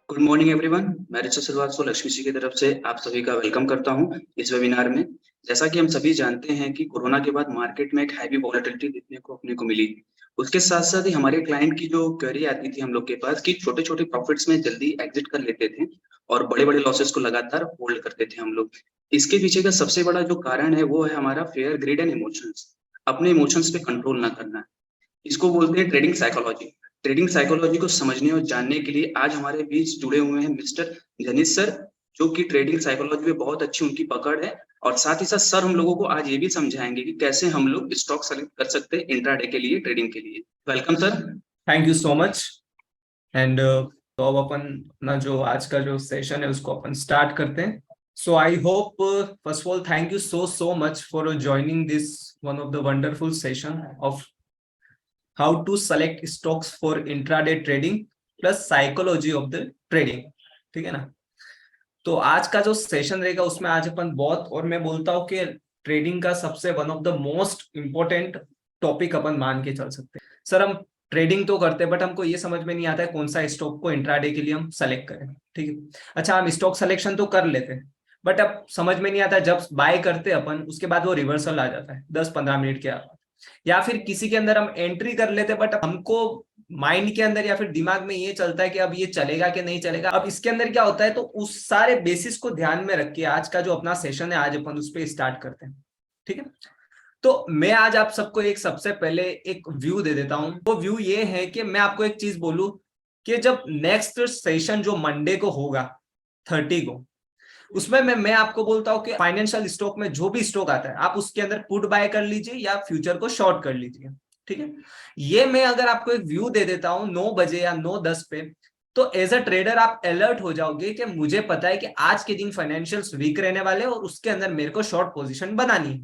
Good morning everyone. मैं ऋषभ श्रीवास्तव लक्ष्मी जी की तरफ से आप सभी का वेलकम करता हूं इस वेबिनार में। जैसा कि हम सभी जानते हैं कि कोरोना के बाद मार्केट में एक हैवी वॉलेटिलिटी देखने को अपने को मिली। उसके साथ साथ ही हमारे क्लाइंट की जो क्वेरी आती थी हम लोग के पास कि छोटे छोटे प्रॉफिट्स में जल्दी एग्जिट कर लेते थे और बड़े बड़े लॉसेस को लगातार होल्ड करते थे हम लोग। इसके पीछे का सबसे बड़ा जो कारण है वो है हमारा फेयर ग्रीड एंड इमोशंस। अपने इमोशंस पे कंट्रोल ना करना। इसको बोलते हैं ट्रेडिंग साइकोलॉजी। ट्रेडिंग साइकोलॉजी को समझने और जानने के लिए आज हमारे बीच जुड़े हुए हैं मिस्टर जनीश सर, जो कि ट्रेडिंग साइकोलॉजी में बहुत अच्छी उनकी पकड़ है। और साथ ही साथ सर हम लोगों को आज ये भी समझाएंगे कि कैसे हम लोग स्टॉक सेलेक्ट कर सकते हैं इंट्राडे के लिए, ट्रेडिंग के लिए। Welcome sir. Thank you so much. And तो अब अपन अपना जो आज का जो सेशन है उसको अपन स्टार्ट करते हैं। So I hope first of all thank you so much for joining this one of the wonderful session of how to select stocks for intraday trading plus psychology of the trading. ठीक है ना। तो आज का जो session रहेगा उसमें आज अपन बहुत, और मैं बोलता हूँ कि ट्रेडिंग का सबसे one of the most important topic अपन मान के चल सकते हैं। सर हम ट्रेडिंग तो करते हैं बट हमको ये समझ में नहीं आता है कौन सा स्टॉक को इंट्राडे के लिए हम सेलेक्ट करें। ठीक है। अच्छा, हम स्टॉक सिलेक्शन तो कर लेते हैं बट अब समझ में नहीं आता, जब बाय करते अपन उसके बाद वो रिवर्सल आ जाता है 10-15 मिनट के बाद, या फिर किसी के अंदर हम एंट्री कर लेते बट हमको माइंड के अंदर या फिर दिमाग में ये चलता है कि अब ये चलेगा कि नहीं चलेगा। अब इसके अंदर क्या होता है, तो उस सारे बेसिस को ध्यान में रख के आज का जो अपना सेशन है आज अपन उस पर स्टार्ट करते हैं। ठीक है। तो मैं आज आप सबको एक सबसे पहले एक व्यू दे देता हूं। वो व्यू ये है कि मैं आपको एक चीज बोलूं कि जब नेक्स्ट सेशन जो मंडे को होगा 30 को, उसमें मैं आपको बोलता हूं कि फाइनेंशियल स्टॉक में जो भी स्टॉक आता है आप उसके अंदर पुट बाय कर लीजिए या फ्यूचर को शॉर्ट कर लीजिए। ठीक है। ये मैं अगर आपको एक व्यू दे देता हूं 9 बजे या 9:10 पे, तो एज अ ट्रेडर आप अलर्ट हो जाओगे कि मुझे पता है कि आज के दिन फाइनेंशियल्स वीक रहने वाले और उसके अंदर मेरे को शॉर्ट पोजीशन बनानी है।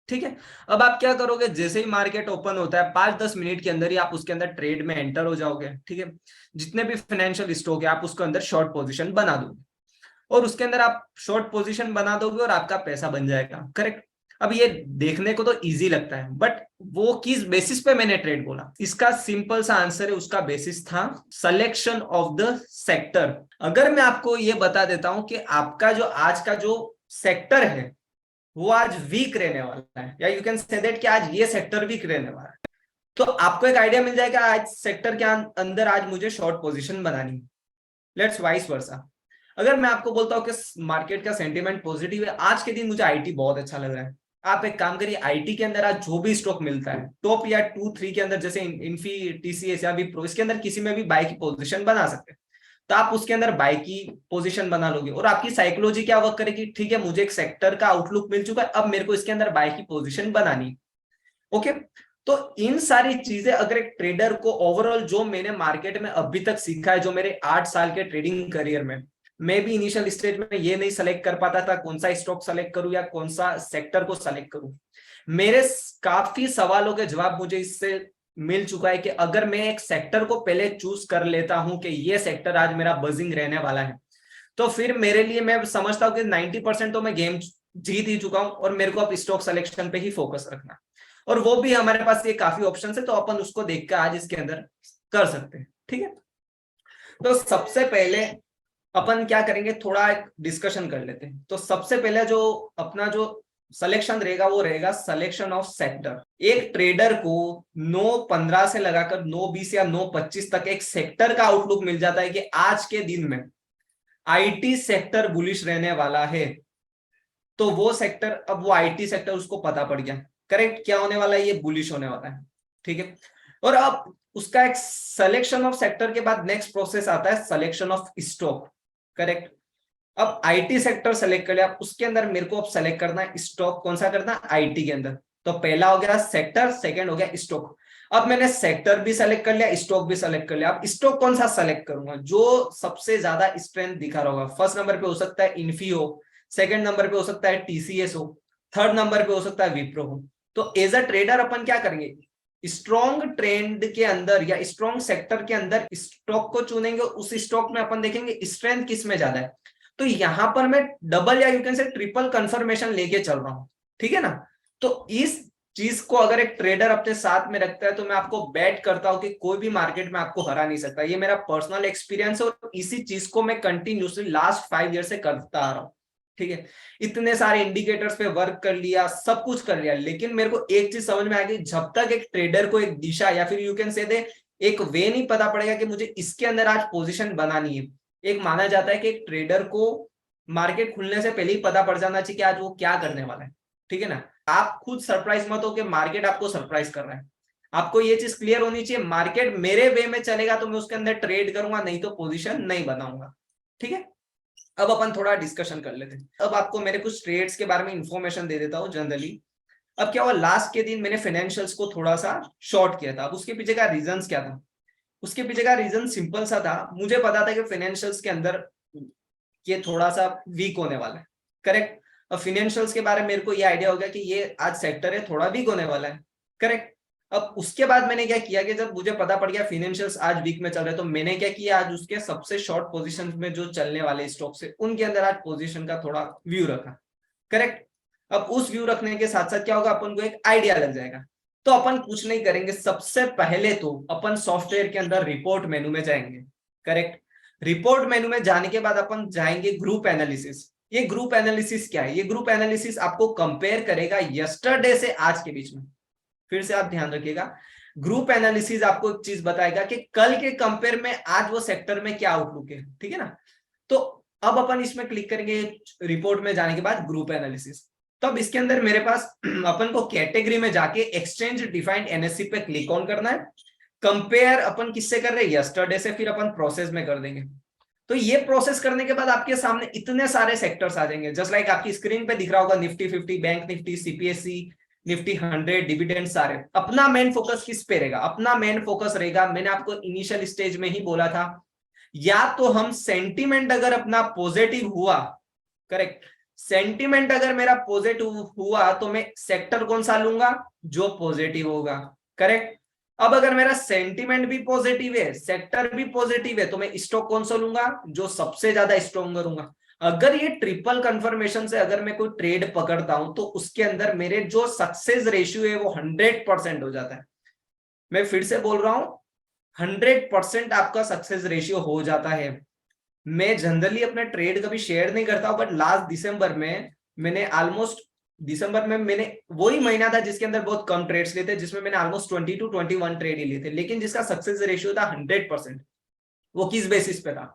ठीक है। अब आप क्या करोगे, जैसे ही मार्केट ओपन होता है 5-10 मिनट के अंदर ही आप उसके अंदर ट्रेड में एंटर हो जाओगे। ठीक है। जितने भी फाइनेंशियल स्टॉक है आप उसके अंदर शॉर्ट पोजीशन बना दोगे और उसके अंदर आप शॉर्ट पोजीशन बना दोगे और आपका पैसा बन जाएगा। करेक्ट। अब ये देखने को तो इजी लगता है बट वो किस बेसिस पे मैंने ट्रेड बोला, इसका सिंपल सा आंसर है, उसका बेसिस था सिलेक्शन ऑफ द सेक्टर। अगर मैं आपको ये बता देता हूं कि आपका जो आज का जो सेक्टर है वो आज वीक रहने वाला है, या यू कैन से दैट कि आज ये सेक्टर वीक रहने वाला है, तो आपको एक आइडिया मिल जाएगा आज सेक्टर के अंदर आज मुझे शॉर्ट पोजीशन बनानी है। Let's vice versa. अगर मैं आपको बोलता हूं कि मार्केट का सेंटीमेंट पॉजिटिव है, आज के दिन मुझे आईटी बहुत अच्छा लग रहा है, आप एक काम करिए आईटी के अंदर आज जो भी स्टॉक मिलता है टॉप या 2-3 के अंदर, जैसे इन्फी, टीसीएस या विप्रो, इसके अंदर किसी में भी बाय की पोजीशन बना सकते हैं। तो आप उसके अंदर बाय की पोजीशन बना लोगे और आपकी साइकोलॉजी क्या वर्क करेगी, ठीक है मुझे एक सेक्टर का आउटलुक मिल चुका है, अब मेरे को इसके अंदर बाय की पोजीशन बनानी। ओके। तो इन सारी चीजें अगर एक ट्रेडर को ओवरऑल जो मैंने मार्केट में अभी तक सीखा है, जो मेरे 8 साल के ट्रेडिंग करियर में, मैं भी इनिशियल स्टेज में ये नहीं सेलेक्ट कर पाता था कौन सा स्टॉक सेलेक्ट करूं या कौन सा सेक्टर को सेलेक्ट करूं। मेरे काफी सवालों के जवाब मुझे इससे मिल चुका है कि अगर मैं एक सेक्टर को पहले चूज कर लेता हूं कि ये सेक्टर आज मेरा बजिंग रहने वाला है, तो फिर मेरे लिए मैं समझता हूं कि 90% तो मैं गेम जीत ही चुका हूं और मेरे को अब स्टॉक सिलेक्शन पे ही फोकस रखना, और वो भी हमारे पास ये काफी ऑप्शन है, तो अपन उसको देख कर आज इसके अंदर कर सकते हैं। ठीक है। तो सबसे पहले अपन क्या करेंगे, थोड़ा एक डिस्कशन कर लेते हैं। तो सबसे पहले जो अपना जो सिलेक्शन रहेगा वो रहेगा सिलेक्शन ऑफ सेक्टर। एक ट्रेडर को 9:15 से लगाकर 9:20 या 9:25 तक एक सेक्टर का आउटलुक मिल जाता है कि आज के दिन में आईटी सेक्टर बुलिश रहने वाला है, तो वो सेक्टर, अब वो आईटी सेक्टर उसको पता पड़ गया करेक्ट क्या होने वाला है, ये बुलिश होने वाला है। ठीक है। और अब उसका एक सिलेक्शन ऑफ सेक्टर के बाद नेक्स्ट प्रोसेस आता है सिलेक्शन ऑफ स्टॉक। करेक्ट। अब आईटी सेक्टर सेलेक्ट कर लिया, उसके अंदर मेरे को अब सेलेक्ट करना है स्टॉक कौन सा करना है आईटी के अंदर। तो पहला हो गया सेक्टर, सेकंड हो गया स्टॉक। अब मैंने सेक्टर भी सेलेक्ट कर लिया, स्टॉक भी सेलेक्ट कर लिया, अब स्टॉक कौन सा सेलेक्ट करूंगा जो सबसे ज्यादा स्ट्रेंथ दिखा रहा होगा। फर्स्ट नंबर पे हो सकता है इन्फी हो, सेकंड नंबर पे हो सकता है टीसीएस हो, थर्ड नंबर पे हो सकता है विप्रो हो। तो एज अ ट्रेडर अपन क्या करेंगे, स्ट्रॉन्ग ट्रेंड के अंदर या स्ट्रॉन्ग सेक्टर के अंदर स्टॉक को चुनेंगे, उस स्टॉक में अपन देखेंगे स्ट्रेंथ किस में ज्यादा है। तो यहां पर मैं डबल या you can say triple confirmation लेके चल रहा हूं। ठीक है ना। तो इस चीज को अगर एक ट्रेडर अपने साथ में रखता है तो मैं आपको बेट करता हूं कि कोई भी मार्केट में आपको हरा नहीं सकता। ये मेरा पर्सनल एक्सपीरियंस है और इसी चीज को मैं कंटिन्यूसली लास्ट 5 ईयर से करता आ रहा हूँ। ठीक है, इतने सारे इंडिकेटर्स पे वर्क कर लिया, सब कुछ कर लिया, लेकिन मेरे को एक चीज समझ में आ गई, जब तक एक ट्रेडर को एक दिशा या फिर यू कैन से दे एक वे नहीं पता पड़ेगा कि मुझे इसके अंदर आज पोजीशन बनानी है। एक माना जाता है कि एक ट्रेडर को मार्केट खुलने से पहले ही पता पड़ जाना चाहिए कि आज वो क्या करने वाला है। ठीक है ना, आप खुद सरप्राइज मत हो कि मार्केट आपको सरप्राइज कर रहा है। आपको ये चीज क्लियर होनी चाहिए, मार्केट मेरे वे में चलेगा तो मैं उसके अंदर ट्रेड करूंगा, नहीं तो पोजीशन नहीं बनाऊंगा। ठीक है, अब अपन थोड़ा डिस्कशन कर लेते हैं। अब आपको मेरे कुछ ट्रेड्स के बारे में इंफॉर्मेशन दे देता हूं जनरली। अब क्या हुआ, लास्ट के दिन मैंने फाइनेंशियल्स को थोड़ा सा शॉर्ट किया था। अब उसके पीछे का रीजंस क्या था? उसके पीछे का रीजन सिंपल सा था, मुझे पता था कि फाइनेंशियल्स के अंदर ये थोड़ा सा वीक होने वाला है। करेक्ट, अब फाइनेंशियल्स के बारे में मेरे को ये आइडिया हो गया कि ये आज सेक्टर है थोड़ा वीक होने वाला है। करेक्ट, अब उसके बाद मैंने क्या किया कि जब मुझे पता पड़ गया फाइनेंशियल्स आज वीक में चल रहे, तो मैंने क्या किया, आज उसके सबसे शॉर्ट पोजीशन में जो चलने वाले स्टॉक्स है उनके अंदर आज पोजीशन का थोड़ा व्यू रखा। करेक्ट, अब उस व्यू रखने के साथ साथ क्या होगा, अपन को एक आइडिया लग जाएगा। तो अपन कुछ नहीं करेंगे, सबसे पहले तो अपन सॉफ्टवेयर के अंदर रिपोर्ट मेनू में जाएंगे। करेक्ट, रिपोर्ट मेनू में जाने के बाद अपन जाएंगे ग्रुप एनालिसिस। ये ग्रुप एनालिसिस क्या है? ये ग्रुप एनालिसिस आपको कंपेयर करेगा यस्टरडे से आज के बीच में। फिर से आप ध्यान रखिएगा, ग्रुप एनालिसिस आपको एक चीज बताएगा कि कल के कंपेयर में आज वो सेक्टर में क्या आउटलुक है। ठीक है ना, तो अब अपन इसमें क्लिक करेंगे रिपोर्ट में जाने के बाद ग्रुप एनालिसिस। तो अब इसके अंदर मेरे पास अपन को कैटेगरी में जाके एक्सचेंज डिफाइंड एनएससी पे क्लिक ऑन करना है। कंपेयर अपन किससे कर रहे हैं? यस्टरडे से। फिर अपन प्रोसेस में कर देंगे। तो ये प्रोसेस करने के बाद आपके सामने इतने सारे सेक्टर्स आ जाएंगे, जस्ट लाइक आपकी स्क्रीन पे दिख रहा होगा Nifty 50, bank Nifty, CPSC, Nifty 100, dividend सारे। अपना मेन फोकस किस पे रहेगा? अपना मेन फोकस रहेगा, मैंने आपको इनिशियल स्टेज में ही बोला था, या तो हम सेंटीमेंट अगर अपना पॉजिटिव हुआ, करेक्ट, सेंटीमेंट अगर मेरा पॉजिटिव हुआ तो मैं सेक्टर कौन सा लूंगा? जो पॉजिटिव होगा। करेक्ट, अब अगर मेरा सेंटीमेंट भी पॉजिटिव है, सेक्टर भी पॉजिटिव है, तो मैं स्टॉक कौन सा लूंगा? जो सबसे ज्यादा स्ट्रॉन्गर होगा। अगर ये ट्रिपल कंफर्मेशन से अगर मैं कोई ट्रेड पकड़ता हूं तो उसके अंदर मेरे जो सक्सेस रेशियो है वो 100% हो जाता है। मैं फिर से बोल रहा हूं, 100% आपका सक्सेस रेशियो हो जाता है। मैं जनरली अपना ट्रेड कभी शेयर नहीं करता हूं, बट लास्ट दिसंबर में मैंने ऑलमोस्ट, दिसंबर में मैंने वही महीना था जिसके अंदर बहुत कम ट्रेड्स लिए थे, जिसमें मैंने ऑलमोस्ट 20 to 21 ट्रेड ही लिए थे, लेकिन जिसका सक्सेस रेशियो था 100%। वो किस बेसिस पे था?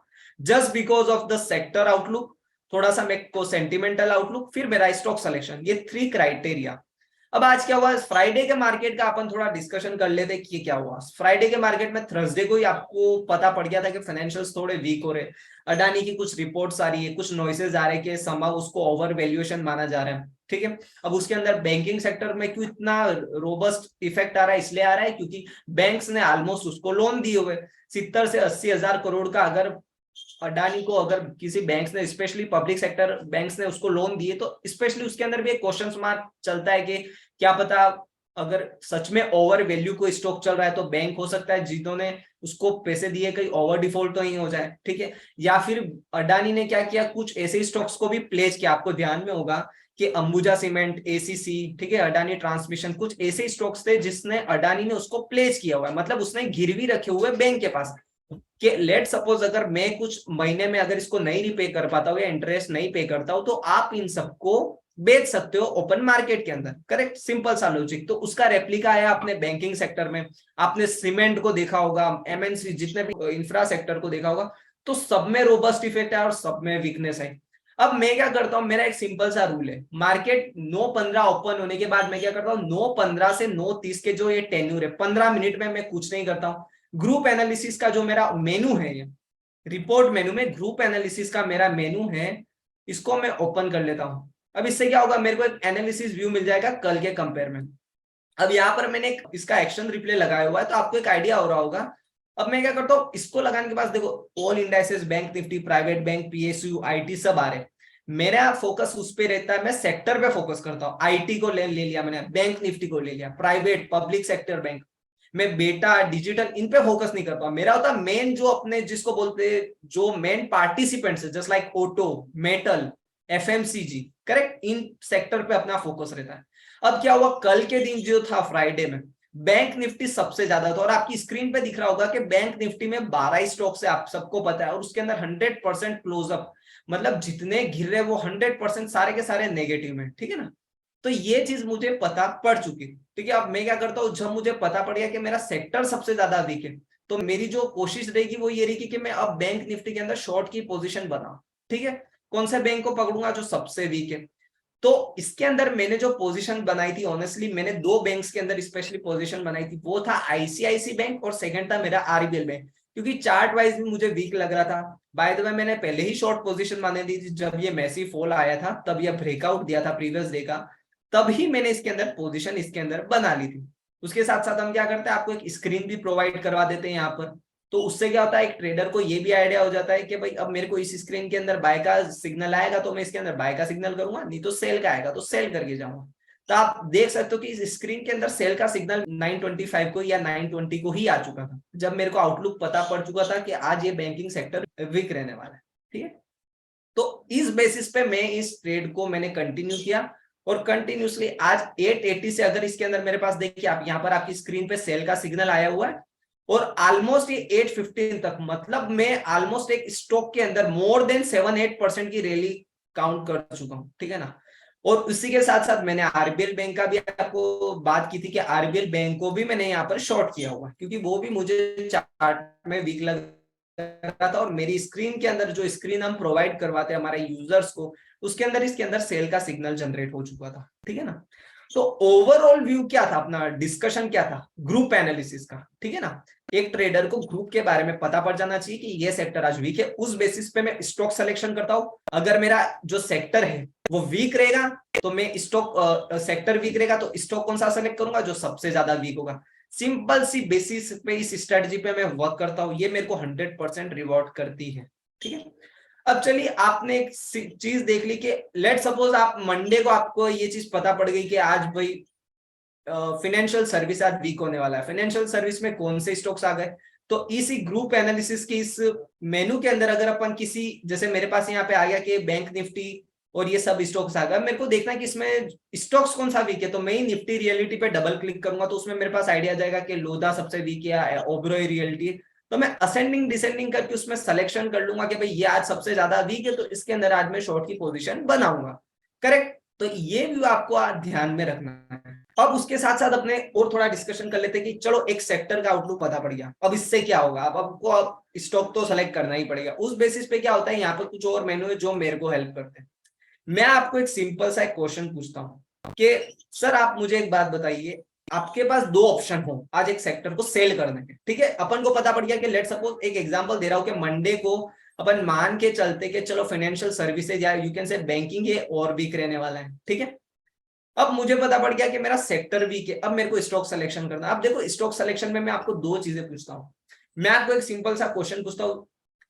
Just because of the sector outlook, थोड़ा सा मेरे को सेंटिमेंटल आउटलुक, फिर मेरा स्टॉक सिलेक्शन, ये 3 क्राइटेरिया। अब आज क्या हुआ, फ्राइडे के मार्केट का अपन थोड़ा डिस्कशन कर लेते कि क्या हुआ। फ्राइडे के मार्केट में थर्सडे को ही आपको पता पड़ गया था कि फाइनेंशियल्स थोड़े वीक हो रहे, अडानी की कुछ रिपोर्ट्स आ रही है, कुछ नॉइसेज आ रहे कि समहाउ उसको ओवर वैल्यूएशन माना जा रहा है। ठीक है, अब उसके अंदर बैंकिंग सेक्टर में क्यों इतना रोबस्ट इफेक्ट आ रहा है? इसलिए आ रहा है क्योंकि बैंक्स ने ऑलमोस्ट उसको लोन दिए हुए 70 से 80 हजार करोड़ का। अगर अडानी को अगर किसी बैंक्स ने, स्पेशली पब्लिक सेक्टर बैंक्स ने उसको लोन दिए, तो स्पेशली उसके अंदर भी एक क्वेश्चन मार्क चलता है कि क्या पता अगर सच में ओवर वैल्यू को स्टॉक चल रहा है तो बैंक हो सकता है जिन्होंने उसको पैसे दिए कहीं ओवर डिफॉल्ट तो नहीं हो जाए। ठीक है, या फिर अडानी ने क्या किया, कुछ ऐसे स्टॉक्स को भी प्लेस किया। आपको ध्यान में होगा कि अंबुजा सीमेंट, एसीसी, ठीक है, अडानी ट्रांसमिशन, कुछ ऐसे स्टॉक्स थे जिसने अडानी ने उसको प्लेस किया हुआ है, मतलब उसने गिरवी रखे हुए बैंक के पास कि लेट सपोज अगर मैं कुछ महीने में अगर इसको नहीं रिपे कर पाता हूँ या इंटरेस्ट नहीं पे करता हूँ तो आप इन सबको बेच सकते हो ओपन मार्केट के अंदर। करेक्ट, सिंपल सा लॉजिक। तो उसका रेप्लिका आया अपने बैंकिंग सेक्टर में। आपने सीमेंट को देखा होगा, एमएनसी, जितने भी इंफ्रा सेक्टर को देखा होगा, तो सब में रोबस्ट इफेक्ट है और सब में वीकनेस है। अब मैं क्या करता हूं, मेरा एक सिंपल सा रूल है, मार्केट 9:15 ओपन होने के बाद मैं क्या करता हूं, 9:15 से 9:30 के जो ये टेन्यूर है, 15 मिनट में मैं कुछ नहीं करता हूं। ग्रुप एनालिसिस का जो मेरा मेनू है, ये रिपोर्ट मेनू में ग्रुप एनालिसिस का मेरा मेनू है, इसको मैं ओपन कर लेता हूं। अब इससे क्या होगा, मेरे को एक एनालिसिस व्यू मिल जाएगा कल के कंपेयर में। अब यहाँ पर मैंने इसका एक्शन रिप्ले लगाया हुआ है, तो आपको एक आइडिया हो रहा होगा। अब मैं क्या करता हूँ, इसको लगाने के बाद देखो all indices, bank Nifty, private bank, PSU, IT सब आ रहे। मेरा फोकस उस पे रहता है, मैं सेक्टर पे फोकस करता हूँ। आईटी को ले लिया मैंने, बैंक निफ्टी को ले लिया, प्राइवेट पब्लिक सेक्टर बैंक, मैं बेटा डिजिटल इन पे फोकस नहीं करता। मेरा होता मेन जो अपने जिसको बोलते हैं जो मेन पार्टिसिपेंट्स है, just like auto, metal, FMCG, correct, इन सेक्टर पे अपना फोकस रहता है। अब क्या हुआ, कल के दिन जो था फ्राइडे में बैंक निफ्टी सबसे ज्यादा था, और आपकी स्क्रीन पे दिख रहा होगा कि बैंक निफ्टी में 12 स्टॉक से, आप सबको पता है, और उसके अंदर 100% क्लोजअप, मतलब जितने गिर रहे वो 100% सारे के सारे नेगेटिव में, ठीक है ना। तो ये चीज मुझे पता पड़ चुकी, ठीक है। अब मैं क्या करता हूँ, जब मुझे पता पड़ गया कि मेरा सेक्टर सबसे ज्यादा वीक है, तो मेरी जो कोशिश रहेगी वो ये रहेगी कि मैं अब बैंक निफ्टी के अंदर शॉर्ट की पोजीशन बनाऊं, ठीक है। कौन से बैंक को पकड़ूंगा, जो सबसे वीक है। तो इसके अंदर मैंने जो पोजीशन बनाई थी, ऑनेस्टली मैंने दो बैंक्स के अंदर स्पेशली पोजीशन बनाई थी, वो था आईसीआईसी बैंक और सेकंड था मेरा आरबीएल बैंक, क्योंकि चार्ट वाइज भी मुझे वीक लग रहा था। बाय द वे मैंने पहले ही शॉर्ट पोजीशन बना दी थी, जब ये मैसी फॉल आया था तब ये ब्रेकआउट दिया था प्रीवियस डे का, तब ही मैंने इसके अंदर पोजीशन इसके अंदर बना ली थी। उसके साथ साथ हम क्या करते हैं, आपको एक स्क्रीन भी प्रोवाइड करवा देते हैं यहाँ पर। तो उससे क्या होता है, एक ट्रेडर को ये भी आइडिया हो जाता है कि भाई अब मेरे को इस स्क्रीन के अंदर बाय का सिग्नल आएगा तो मैं इसके अंदर बाय का सिग्नल करूंगा, नहीं तो सेल का आएगा तो सेल करके जाऊंगा। तो आप देख सकते हो कि इस स्क्रीन के अंदर सेल का सिग्नल 925 को या 920 को ही आ चुका था, जब मेरे को आउटलुक पता पड़ चुका था कि आज ये बैंकिंग सेक्टर वीक रहने वाला है, ठीक है। तो इस बेसिस पे मैं इस ट्रेड को मैंने कंटिन्यू किया, और कंटिन्यूसली आज 880 से, अगर इसके अंदर मेरे पास देखिए आप यहाँ पर आपकी स्क्रीन पे सेल का सिग्नल आया हुआ है, और ऑलमोस्ट ये 815 तक, मतलब मैं ऑलमोस्ट एक स्टॉक के अंदर मोर देन 7-8% की रैली काउंट कर चुका हूं, ठीक है ना। और उसी के साथ साथ मैंने आरबीएल बैंक का भी आपको बात की थी कि आरबीएल बैंक को भी मैंने यहाँ पर शॉर्ट किया हुआ, क्योंकि वो भी मुझे चार्ट में वीक लग रहा था, और मेरी स्क्रीन के अंदर जो स्क्रीन हम प्रोवाइड करवाते हैं हमारे यूजर्स को, उसके अंदर इसके अंदर सेल का सिग्नल जनरेट हो चुका था, ठीक है ना। तो ओवरऑल व्यू क्या था अपना, डिस्कशन क्या था, ग्रुप एनालिसिस का, ठीक है ना। एक ट्रेडर को ग्रुप के बारे में पता पड़ जाना चाहिए कि ये सेक्टर आज वीक है, उस बेसिस पे मैं स्टॉक सिलेक्शन करता हूं। अगर मेरा जो सेक्टर है वो वीक रहेगा तो मैं स्टॉक, सेक्टर वीक रहेगा तो स्टॉक कौन सा सेलेक्ट करूंगा, जो सबसे ज्यादा वीक होगा। सिंपल सी बेसिस पे इस स्ट्रेटजी पे मैं वर्क करता हूं, ये मेरे को 100% रिवॉर्ड करती है, ठीक है। अब चलिए, आपने एक चीज देख ली कि लेट सपोज आप मंडे को आपको ये चीज पता पड़ गई कि आज भाई फाइनेंशियल सर्विस आज वीक होने वाला है, फाइनेंशियल सर्विस में कौन से स्टॉक्स आ गए। तो इसी ग्रुप एनालिसिस की इस मेनू के अंदर अगर अपन किसी, जैसे मेरे पास यहाँ पे आ गया कि बैंक निफ्टी और ये सब स्टॉक्स आ गए, मेरे को देखना है कि इसमें स्टॉक्स कौन सा वीक है, तो मैं ही निफ्टी रियलिटी पे डबल क्लिक करूंगा, तो उसमें मेरे पास आइडिया जाएगा कि लोधा सबसे वीक है, ओबरॉय रियलिटी। तो मैं असेंडिंग डिसेंडिंग करके उसमें सिलेक्शन कर लूंगा कि भाई ये आज सबसे ज्यादा वीक है, तो इसके अंदर आज मैं शॉर्ट की पोजीशन बनाऊंगा, करेक्ट। तो ये व्यू आपको आज ध्यान में रखना है। अब उसके साथ साथ अपने और थोड़ा डिस्कशन कर लेते हैं कि चलो एक सेक्टर का आउटलुक पता पड़ गया, अब इससे क्या होगा, अब आपको अब स्टॉक तो सेलेक्ट करना ही पड़ेगा। उस बेसिस पे क्या होता है, यहाँ पर कुछ और मेनू है जो मेरे को हेल्प करते हैं। मैं आपको एक सिंपल सा एक क्वेश्चन पूछता हूँ कि सर आप मुझे एक बात बताइए, आपके पास दो ऑप्शन हो आज एक सेक्टर को सेल करने के, ठीक है। अपन को पता पड़ गया कि लेट सपोज, एक एग्जांपल दे रहा हूं कि मंडे को अपन मान के चलते कि चलो फाइनेंशियल सर्विसेज या यू कैन से बैंकिंग ये और वीक रहने वाला है, ठीक है। अब मुझे पता पड़ गया कि मेरा सेक्टर वीक है, अब मेरे को स्टॉक सिलेक्शन करना है। अब देखो, स्टॉक सिलेक्शन में मैं आपको दो चीजें पूछता हूँ। मैं आपको एक सिंपल सा क्वेश्चन पूछता हूँ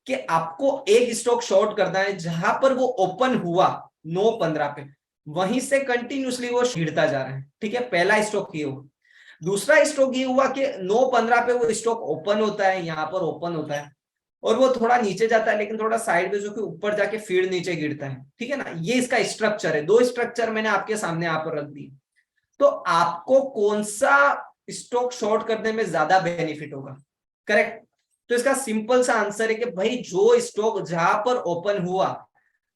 कि आपको एक स्टॉक शॉर्ट करना है जहां पर वो ओपन हुआ 9:15 पे, वहीं से कंटिन्यूसली वो गिरता जा रहा है, ठीक है। पहला स्टॉक ये हुआ। दूसरा स्टॉक ये हुआ कि 9:15 पे वो स्टॉक ओपन होता है, यहाँ पर ओपन होता है, और वो थोड़ा नीचे जाता है, लेकिन थोड़ा साइडवेज होकर ऊपर जाके फिर नीचे गिरता है, ठीक है ना। ये इसका स्ट्रक्चर है, दो स्ट्रक्चर मैंने आपके सामने यहाँ पर रख दी। तो आपको कौन सा स्टॉक शॉर्ट करने में ज्यादा बेनिफिट होगा, करेक्ट। तो इसका सिंपल सा आंसर है कि भाई जो स्टॉक जहां पर ओपन हुआ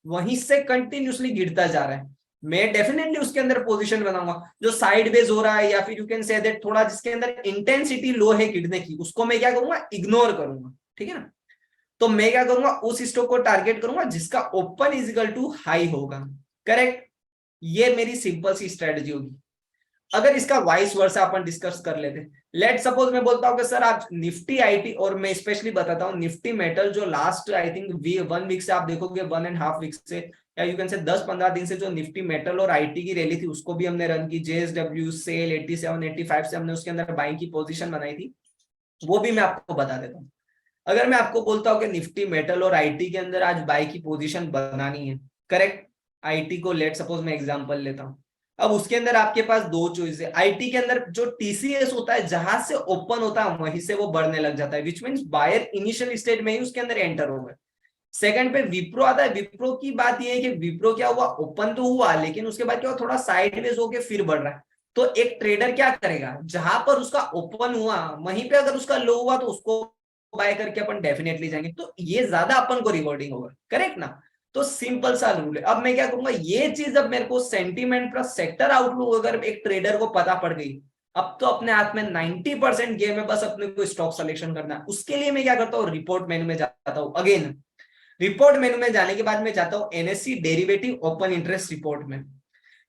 वहीं से कंटिन्यूसली गिरता जा रहा है, मैं डेफिनेटली उसके अंदर पोजीशन बनाऊंगा। जो साइडवेज हो रहा है या फिर यू कैन से दैट थोड़ा जिसके अंदर इंटेंसिटी लो है गिरने की, उसको मैं क्या करूंगा, इग्नोर करूंगा, ठीक है ना। तो मैं क्या करूंगा, उस स्टॉक को टारगेट करूंगा जिसका open is equal to high होगा, करेक्ट। ये मेरी सिंपल सी स्ट्रेटजी होगी। अगर इसका वाइस वर्सा अपन डिस्कस कर लेते, लेट सपोज मैं बोलता हूं कि सर आप निफ्टी आईटी, और मैं स्पेशली बताता हूं निफ्टी मेटल, जो लास्ट आई थिंक 1 वीक से आप देखोगे, 1.5 वीक से, या यू कैन से 10-15 दिन से जो निफ्टी मेटल और आईटी की रैली थी उसको भी हमने रन की। जेएसडब्ल्यू सेल 87-85 से हमने उसके अंदर बाइंग की पोजीशन बनाई थी, वो भी मैं आपको बता देता हूँ। अगर मैं आपको बोलता हूँ कि निफ्टी मेटल और आईटी के अंदर आज बाई की पोजीशन बनानी है, करेक्ट। आईटी को लेट सपोज मैं एग्जांपल लेता हूँ। अब उसके अंदर आपके पास दो चॉइस है। आईटी के अंदर जो टीसीएस होता है, जहां से ओपन होता है वहीं से वो बढ़ने लग जाता है, which means buyer initial stage में ही उसके अंदर एंटर हो गए। सेकंड पे विप्रो आता है। विप्रो की बात ये है कि विप्रो क्या हुआ, ओपन तो हुआ लेकिन उसके बाद क्या हुआ, थोड़ा साइडवेज होके फिर बढ़ रहा है। तो एक ट्रेडर क्या करेगा, जहां पर उसका ओपन हुआ वहीं पे अगर उसका लो हुआ तो उसको बाय करके अपन डेफिनेटली जाएंगे, तो ये ज्यादा अपन को रिवॉर्डिंग होगा, करेक्ट ना। तो सिंपल सा रूल है। अब मैं क्या करूंगा, ये चीज अब मेरे को सेंटीमेंट प्लस सेक्टर आउटलुक अगर एक ट्रेडर को पता पड़ गई, अब तो अपने हाथ में 90% गेम है, बस अपने को स्टॉक सिलेक्शन करना है। उसके लिए मैं क्या करता हूँ, रिपोर्ट मेनू में जाता हूँ। अगेन रिपोर्ट मेनू में जाने के बाद मैं जाता हूँ NSC derivative open interest report में।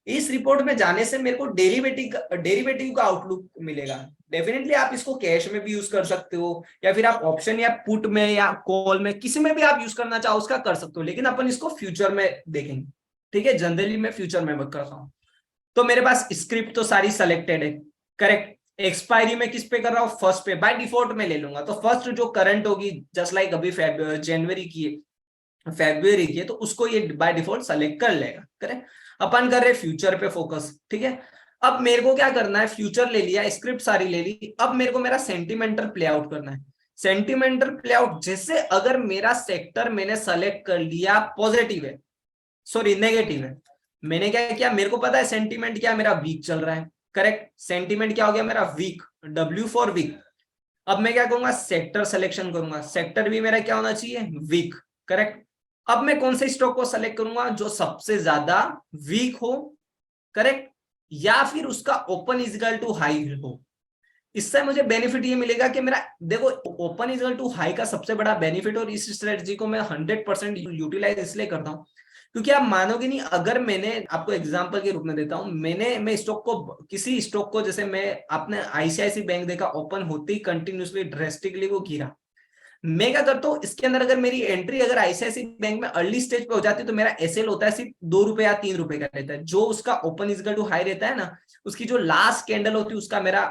इस रिपोर्ट में जाने से मेरे को डेरिवेटिव का आउटलुक मिलेगा। डेफिनेटली आप इसको कैश में भी यूज कर सकते हो, या फिर आप ऑप्शन या पुट में या कॉल में किसी में भी आप यूज करना चाहो उसका कर सकते हो, लेकिन अपन इसको फ्यूचर में देखेंगे, ठीक है। जनरली मैं फ्यूचर में वर्क करता हूँ। तो मेरे पास स्क्रिप्ट तो सारी सेलेक्टेड है, करेक्ट। एक्सपायरी में किस पे कर रहा हूँ, फर्स्ट पे, बाय डिफॉल्ट में ले लूंगा। तो फर्स्ट जो करंट होगी, जस्ट लाइक अभी जनवरी की, फेब्रुअरी की है, तो उसको ये बाय डिफॉल्ट सेलेक्ट कर लेगा, करेक्ट। अपन कर रहे फ्यूचर पे फोकस, ठीक है। अब मेरे को क्या करना है, फ्यूचर ले लिया, स्क्रिप्ट सारी ले ली, अब मेरे को मेरा सेंटिमेंटल प्ले आउट करना है। सेंटिमेंटल प्ले आउट, जैसे अगर मेरा सेक्टर मैंने सेलेक्ट कर लिया पॉजिटिव है, सॉरी नेगेटिव है, मैंने क्या किया, मेरे को पता है सेंटीमेंट क्या, मेरा वीक चल रहा है, करेक्ट। सेंटीमेंट क्या हो गया मेरा, वीक, डब्ल्यू फॉर वीक। अब मैं क्या करूंगा, सेक्टर सिलेक्शन करूंगा, सेक्टर भी मेरा क्या होना चाहिए, वीक, करेक्ट। अब मैं कौन से स्टॉक को सेलेक्ट करूंगा, जो सबसे ज्यादा वीक हो, करेक्ट, या फिर उसका ओपन इजगल टू हाई हो। इससे मुझे बेनिफिट ये मिलेगा कि मेरा, देखो ओपन इजगल टू हाई का सबसे बड़ा बेनिफिट, और इस स्ट्रेटजी को मैं 100% यूटिलाइज इसलिए करता हूं क्योंकि आप मानोगे नहीं, अगर मैंने आपको एग्जांपल के रूप में देता हूं, मैं स्टॉक को, किसी स्टॉक को, जैसे मैं आपने आईसीआईसी बैंक देखा, ओपन होते ही कंटिन्यूसली ड्रेस्टिकली वो गिरा। मैं क्या करता हूँ, इसके अंदर अगर मेरी एंट्री अगर आईसीआईसी बैंक में अर्ली स्टेज पे हो जाती है, तो मेरा एसएल होता है सिर्फ 2 रुपए या 3 रुपए का रहता है। जो उसका ओपन इजकल टू हाई रहता है ना, उसकी जो लास्ट कैंडल होती है उसका मेरा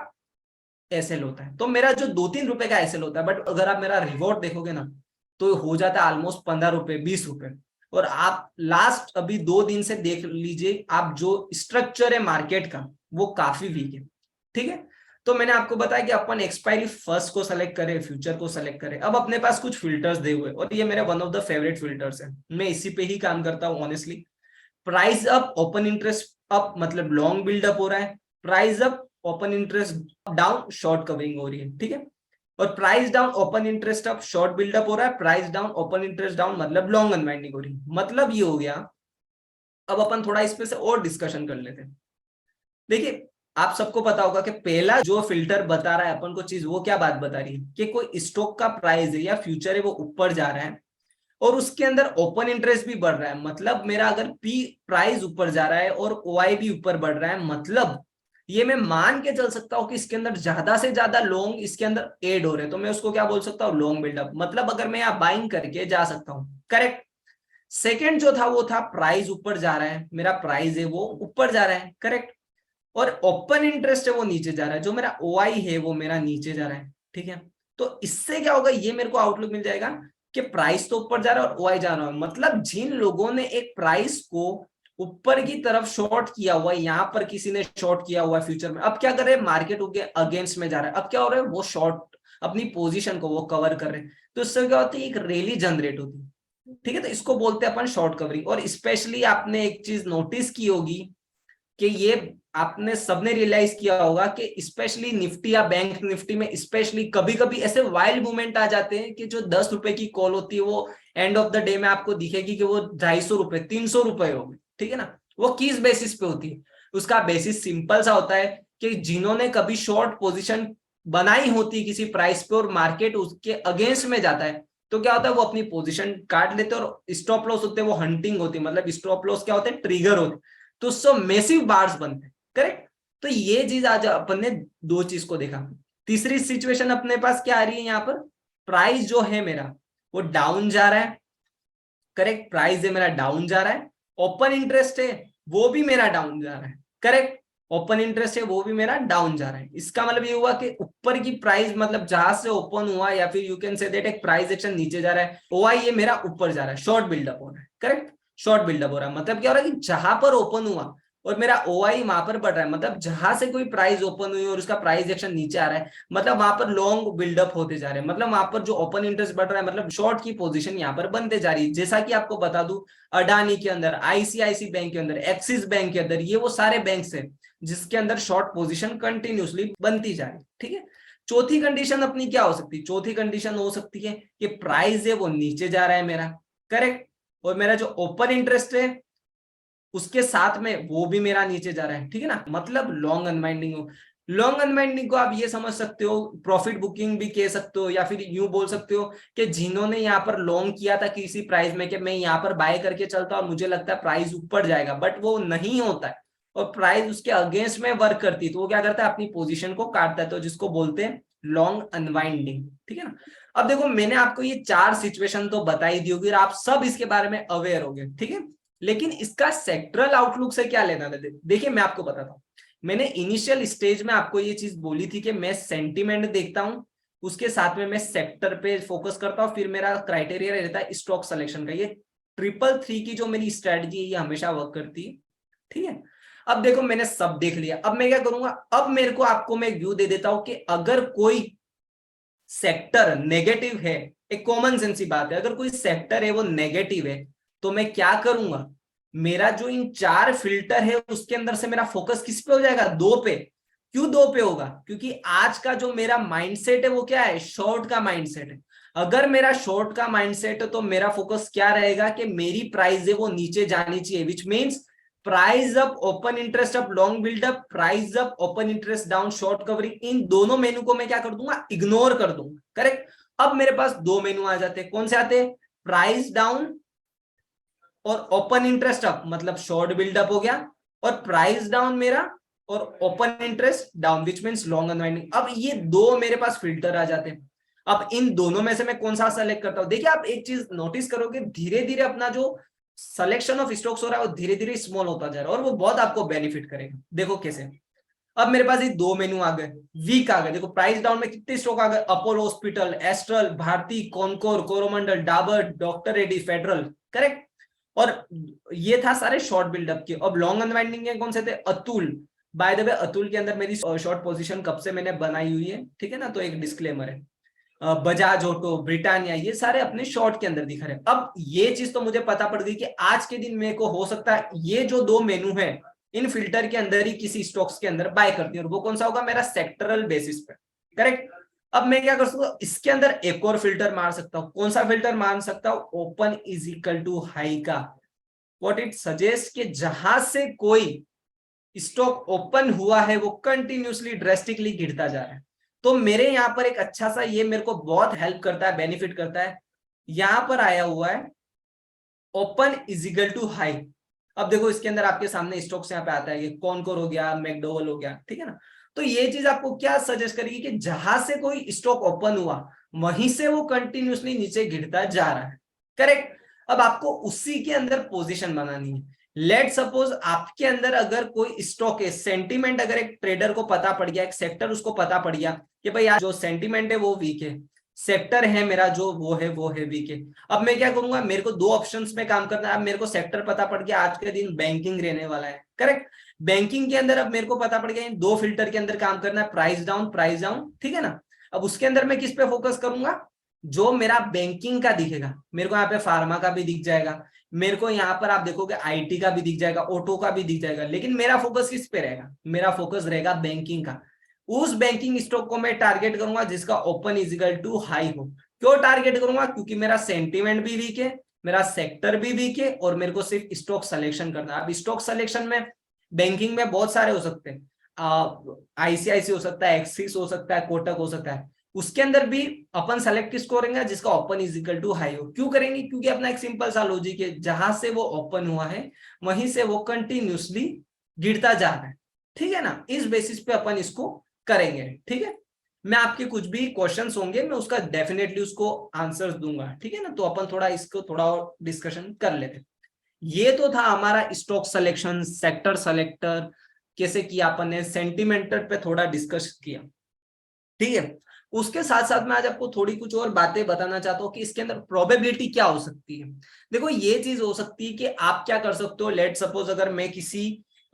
एसएल होता है। तो मेरा जो 2-3 रुपए का एसएल होता है, बट अगर आप मेरा रिवॉर्ड देखोगे ना, तो हो जाता है ऑलमोस्ट 15 रुपए, 20 रुपए। और आप लास्ट अभी 2 दिन से देख लीजिए, आप जो स्ट्रक्चर है मार्केट का वो काफी वीक है, ठीक है। तो मैंने आपको बताया कि अपन एक्सपायरी फर्स्ट को सेलेक्ट करें, फ्यूचर को सेलेक्ट करें। अब अपने पास कुछ फिल्टर्स दे हुए, और ये मेरे one of the favourite filters है, मैं इसी पे ही काम करता हूँ honestly. Price up open interest up, मतलब लॉन्ग बिल्डअप हो रहा है। Price up open interest down, short covering हो रही है, ठीक है। और price down open interest up, short buildup हो रहा है। Price down open interest down, मतलब लॉन्ग अनवाइंडिंग हो रही है। मतलब ये हो गया। अब अपन थोड़ा इस पे से और डिस्कशन कर लेते हैं। देखिए, आप सबको पता होगा कि पहला जो फिल्टर बता रहा है अपन को चीज, वो क्या बात बता रही है कि कोई स्टॉक का प्राइस है या फ्यूचर है वो ऊपर जा रहा है, और उसके अंदर ओपन इंटरेस्ट भी बढ़ रहा है। मतलब मेरा अगर पी प्राइस ऊपर जा रहा है और ओआई भी ऊपर बढ़ रहा है, मतलब ये मैं मान के चल सकता हूं कि इसके अंदर ज्यादा से ज्यादा लॉन्ग इसके अंदर एड हो रहे हैं। तो मैं उसको क्या बोल सकता हूँ, लॉन्ग बिल्डअप। मतलब अगर मैं यहाँ बाइंग करके जा सकता हूँ, करेक्ट। सेकेंड जो था वो था प्राइस ऊपर जा रहा है, मेरा प्राइस है वो ऊपर जा रहा है, करेक्ट। और ओपन इंटरेस्ट है वो नीचे जा रहा है, जो मेरा ओआई है वो मेरा नीचे जा रहा है, ठीक है। तो इससे क्या होगा, ये मेरे को आउटलुक मिल जाएगा कि प्राइस तो ऊपर जा रहा है और ओआई जा रहा है। मतलब जिन लोगों ने एक प्राइस को ऊपर की तरफ शॉर्ट किया हुआ है, यहां पर किसी ने शॉर्ट किया हुआ है फ्यूचर में, अब क्या कर रहे हैं, मार्केट अगेंस्ट में जा रहा है। अब क्या हो रहा है, वो शॉर्ट अपनी पोजीशन को वो कवर कर रहे हैं। तो इससे क्या होती है, एक रैली जनरेट होती है, ठीक है। तो इसको बोलते हैं अपन शॉर्ट कवरिंग। और स्पेशली आपने एक चीज नोटिस की होगी कि ये आपने सबने रियलाइज किया होगा कि स्पेशली निफ्टी या बैंक निफ्टी में स्पेशली कभी कभी ऐसे वाइल्ड मूवमेंट आ जाते हैं कि जो 10 रुपए की कॉल होती है वो एंड ऑफ द डे में आपको दिखेगी कि वो 250 रुपए 300 रुपए हो गए, ठीक है ना। वो किस बेसिस पे होती है, उसका बेसिस सिंपल सा होता है कि जिन्होंने कभी शॉर्ट पोजिशन बनाई होती है किसी प्राइस पे और मार्केट उसके अगेंस्ट में जाता है, तो क्या होता है, वो अपनी पोजीशन काट लेते हैं। और स्टॉप लॉस होते हैं वो हंटिंग होती है, मतलब स्टॉप लॉस क्या होते हैं, ट्रिगर होते हैं। तो उससे मैसिव बार्स बनते हैं, करेक्ट। तो ये चीज आज अपन ने दो चीज को देखा। तीसरी सिचुएशन अपने पास क्या आ रही है, यहाँ पर प्राइस जो है मेरा वो डाउन जा रहा है, करेक्ट। प्राइस है मेरा डाउन जा रहा है। ओपन इंटरेस्ट है वो भी मेरा डाउन जा रहा है, करेक्ट। ओपन इंटरेस्ट है वो भी मेरा डाउन जा रहा है। इसका मतलब ये हुआ कि ऊपर की प्राइस, मतलब जहां से ओपन हुआ, या फिर यू कैन से दैट एक प्राइस एक्शन नीचे जा रहा है, ओआई ये मेरा ऊपर जा रहा है, शॉर्ट बिल्डअप हो रहा है, करेक्ट। शॉर्ट बिल्डअप हो रहा है, मतलब क्या हो रहा है कि जहां पर ओपन हुआ और मेरा OI वहां पर बढ़ रहा है, मतलब जहां से कोई प्राइस ओपन हुई और उसका प्राइस एक्शन नीचे आ रहा है, मतलब वहां पर लॉन्ग बिल्डअप होते जा रहे हैं, मतलब वहां पर जो ओपन इंटरेस्ट बढ़ रहा है, मतलब शॉर्ट की पोजीशन यहाँ पर बनते जा रही है। जैसा कि आपको बता दूं, अडानी के अंदर, ICICI बैंक के अंदर, एक्सिस बैंक के अंदर, ये वो सारे बैंक है जिसके अंदर शॉर्ट पोजीशन कंटिन्यूसली बनती जा रही है। ठीक है, चौथी कंडीशन अपनी क्या हो सकती है? चौथी कंडीशन हो सकती है कि प्राइस है वो नीचे जा रहा है मेरा, करेक्ट, और मेरा जो ओपन इंटरेस्ट है उसके साथ में वो भी मेरा नीचे जा रहा है। ठीक है ना, मतलब लॉन्ग अनवाइंडिंग हो। लॉन्ग अनवाइंडिंग को आप ये समझ सकते हो, प्रॉफिट बुकिंग भी कह सकते हो, या फिर यूं बोल सकते हो कि जिन्होंने यहाँ पर लॉन्ग किया था किसी प्राइस में कि मैं यहाँ पर बाय करके चलता और मुझे लगता है प्राइस ऊपर जाएगा, बट वो नहीं होता है और प्राइस उसके अगेंस्ट में वर्क करती है, तो वो क्या करता है, अपनी पोजीशन को काटता है, तो जिसको बोलते हैं लॉन्ग अनवाइंडिंग। ठीक है ना, अब देखो मैंने आपको ये 4 सिचुएशन तो बताई दी होगी और आप सब इसके बारे में अवेयर हो गए। ठीक है, लेकिन इसका सेक्टरल आउटलुक से क्या लेना है? देखिए मैं आपको बताता हूँ, मैंने इनिशियल स्टेज में आपको ये चीज बोली थी कि मैं सेंटीमेंट देखता हूं, उसके साथ में मैं सेक्टर पे फोकस करता हूं, फिर मेरा क्राइटेरिया रहता है स्टॉक सिलेक्शन का। ये 333 की जो मेरी स्ट्रेटजी है ये हमेशा वर्क करती है। ठीक है, अब देखो मैंने सब देख लिया, अब मैं क्या करूंगा, अब मेरे को आपको मैं व्यू दे देता हूं कि अगर कोई सेक्टर नेगेटिव है, एक कॉमन सेंस की बात है, अगर कोई सेक्टर है वो नेगेटिव है तो मैं क्या करूंगा, मेरा जो इन 4 फिल्टर है उसके अंदर से मेरा फोकस किस पे हो जाएगा? 2 पे। क्यों 2 पे होगा? क्योंकि आज का जो मेरा माइंडसेट है वो क्या है? शॉर्ट का माइंडसेट है। अगर मेरा शॉर्ट का माइंडसेट है तो मेरा फोकस क्या रहेगा कि मेरी प्राइस है वो नीचे जानी चाहिए, which means price up, open interest up, long buildup, price up, open interest down, short covering, इन दोनों मेनू को मैं क्या कर दूंगा? इग्नोर कर दूंगा। करेक्ट, अब मेरे पास 2 मेनू आ जाते हैं, कौन से आते हैं? प्राइस डाउन और ओपन इंटरेस्ट अप, मतलब शॉर्ट बिल्डअप हो गया, और प्राइस डाउन मेरा और open interest down, which means long unwinding. अब ये 2 मेरे पास फिल्टर आ जाते हैं। अब इन दोनों में से मैं कौन सा सेलेक्ट करता हूं? देखिए आप एक चीज नोटिस करोगे, धीरे धीरे अपना जो सिलेक्शन ऑफ स्टॉक्स हो रहा है वो धीरे धीरे स्मॉल होता जा रहा है और वो बहुत आपको बेनिफिट करेगा। देखो कैसे, अब मेरे पास ये 2 मेनू आ गए, वीक आ गए। देखो प्राइस डाउन में कितने स्टॉक आ गए? Apollo hospital, Astral, Bharti, Concor, Coromandel, Dabur, doctor Reddy, Federal. Correct, और ये था सारे शॉर्ट बिल्डअप के। अब लॉन्ग अनवाइंडिंग के कौन से थे? अतुल, बाय द वे अतुल के अंदर मेरी शॉर्ट पोजीशन कब से मैंने बनाई हुई है, ठीक है ना, तो एक डिस्क्लेमर है। बजाज ऑटो, ब्रिटानिया, ये सारे अपने शॉर्ट के अंदर दिखा रहे। अब ये चीज तो मुझे पता पड़ गई कि आज के दिन मेरे को हो सकता है ये जो 2 मेनू है इन फिल्टर के अंदर ही किसी स्टॉक्स के अंदर बाय करती है, और वो कौन सा होगा? मेरा सेक्टरल बेसिस पे। करेक्ट, अब मैं क्या कर सकता हूँ, इसके अंदर एक और फिल्टर मार सकता हूँ। कौन सा फिल्टर मार सकता हूँ? Open is equal to high का। व्हाट इट सजेस्ट कि जहां से कोई स्टॉक ओपन हुआ है वो कंटिन्यूसली ड्रेस्टिकली गिरता जा रहा है, तो मेरे यहां पर एक अच्छा सा, ये मेरे को बहुत हेल्प करता है, बेनिफिट करता है। यहां पर आया हुआ है open is equal to high. अब देखो इसके अंदर आपके सामने स्टॉक्स यहाँ पे आता है, ये कॉनकोर हो गया, मैकडोवल हो गया, ठीक है ना। तो ये चीज आपको क्या सजेस्ट करेगी कि जहां से कोई स्टॉक ओपन हुआ वहीं से वो कंटिन्यूसली नीचे गिरता जा रहा है। करेक्ट, अब आपको उसी के अंदर पोजीशन बनानी है। लेट सपोज आपके अंदर अगर कोई स्टॉक है, सेंटीमेंट अगर एक ट्रेडर को पता पड़ गया, एक सेक्टर उसको पता पड़ गया कि भाई आज जो सेंटीमेंट है वो वीक है, सेक्टर है मेरा जो वो है वीक है। अब मैं क्या करूंगा, मेरे को 2 ऑप्शंस में काम करना है। अब मेरे को सेक्टर पता पड़ गया, आज के दिन बैंकिंग रहने वाला है। करेक्ट, बैंकिंग के अंदर अब मेरे को पता पड़ गया इन 2 फिल्टर के अंदर काम करना है, प्राइस डाउन, ठीक है ना। अब उसके अंदर मैं किस पे फोकस करूंगा? जो मेरा बैंकिंग का दिखेगा, मेरे को यहाँ पे फार्मा का भी दिख जाएगा, मेरे को यहाँ पर आप देखोगे IT का भी दिख जाएगा, ऑटो का भी दिख जाएगा, लेकिन मेरा फोकस किस पे रहेगा? मेरा फोकस रहेगा बैंकिंग का। उस बैंकिंग स्टॉक को मैं टारगेट करूंगा जिसका ओपन इजिकल टू हाई हो। क्यों टारगेट करूंगा? क्योंकि मेरा सेंटीमेंट भी वीक है, मेरा सेक्टर भी वीक है, और मेरे को सिर्फ स्टॉक सिलेक्शन करना है। अब स्टॉक सिलेक्शन में बैंकिंग में बहुत सारे हो सकते हैं, ICICI हो सकता है, एक्सिस हो सकता है, कोटक हो सकता है। उसके अंदर भी अपन सेलेक्ट किसको करेंगे? जिसका ओपन इजिकल टू हाई हो। क्यों करेंगे? क्योंकि अपना एक सिंपल सा लॉजिक है, जहां से वो ओपन हुआ है वहीं से वो कंटिन्यूसली गिरता जा रहा है। ठीक है ना, इस बेसिस पे अपन इसको करेंगे। ठीक है, मैं आपके कुछ भी क्वेश्चंस होंगे मैं उसका डेफिनेटली उसको आंसर्स दूंगा। ठीक है ना, तो अपन थोड़ा इसको थोड़ा और डिस्कशन कर लेते। ये तो था हमारा स्टॉक सिलेक्शन, सेक्टर सेलेक्टर कैसे किया अपन ने, सेंटिमेंटल पे थोड़ा डिस्कस किया। ठीक है, उसके साथ साथ मैं आज आपको थोड़ी कुछ और बातें बताना चाहता हूँ कि इसके अंदर प्रोबेबिलिटी क्या हो सकती है। देखो ये चीज हो सकती है कि आप क्या कर सकते हो, लेट सपोज अगर मैं किसी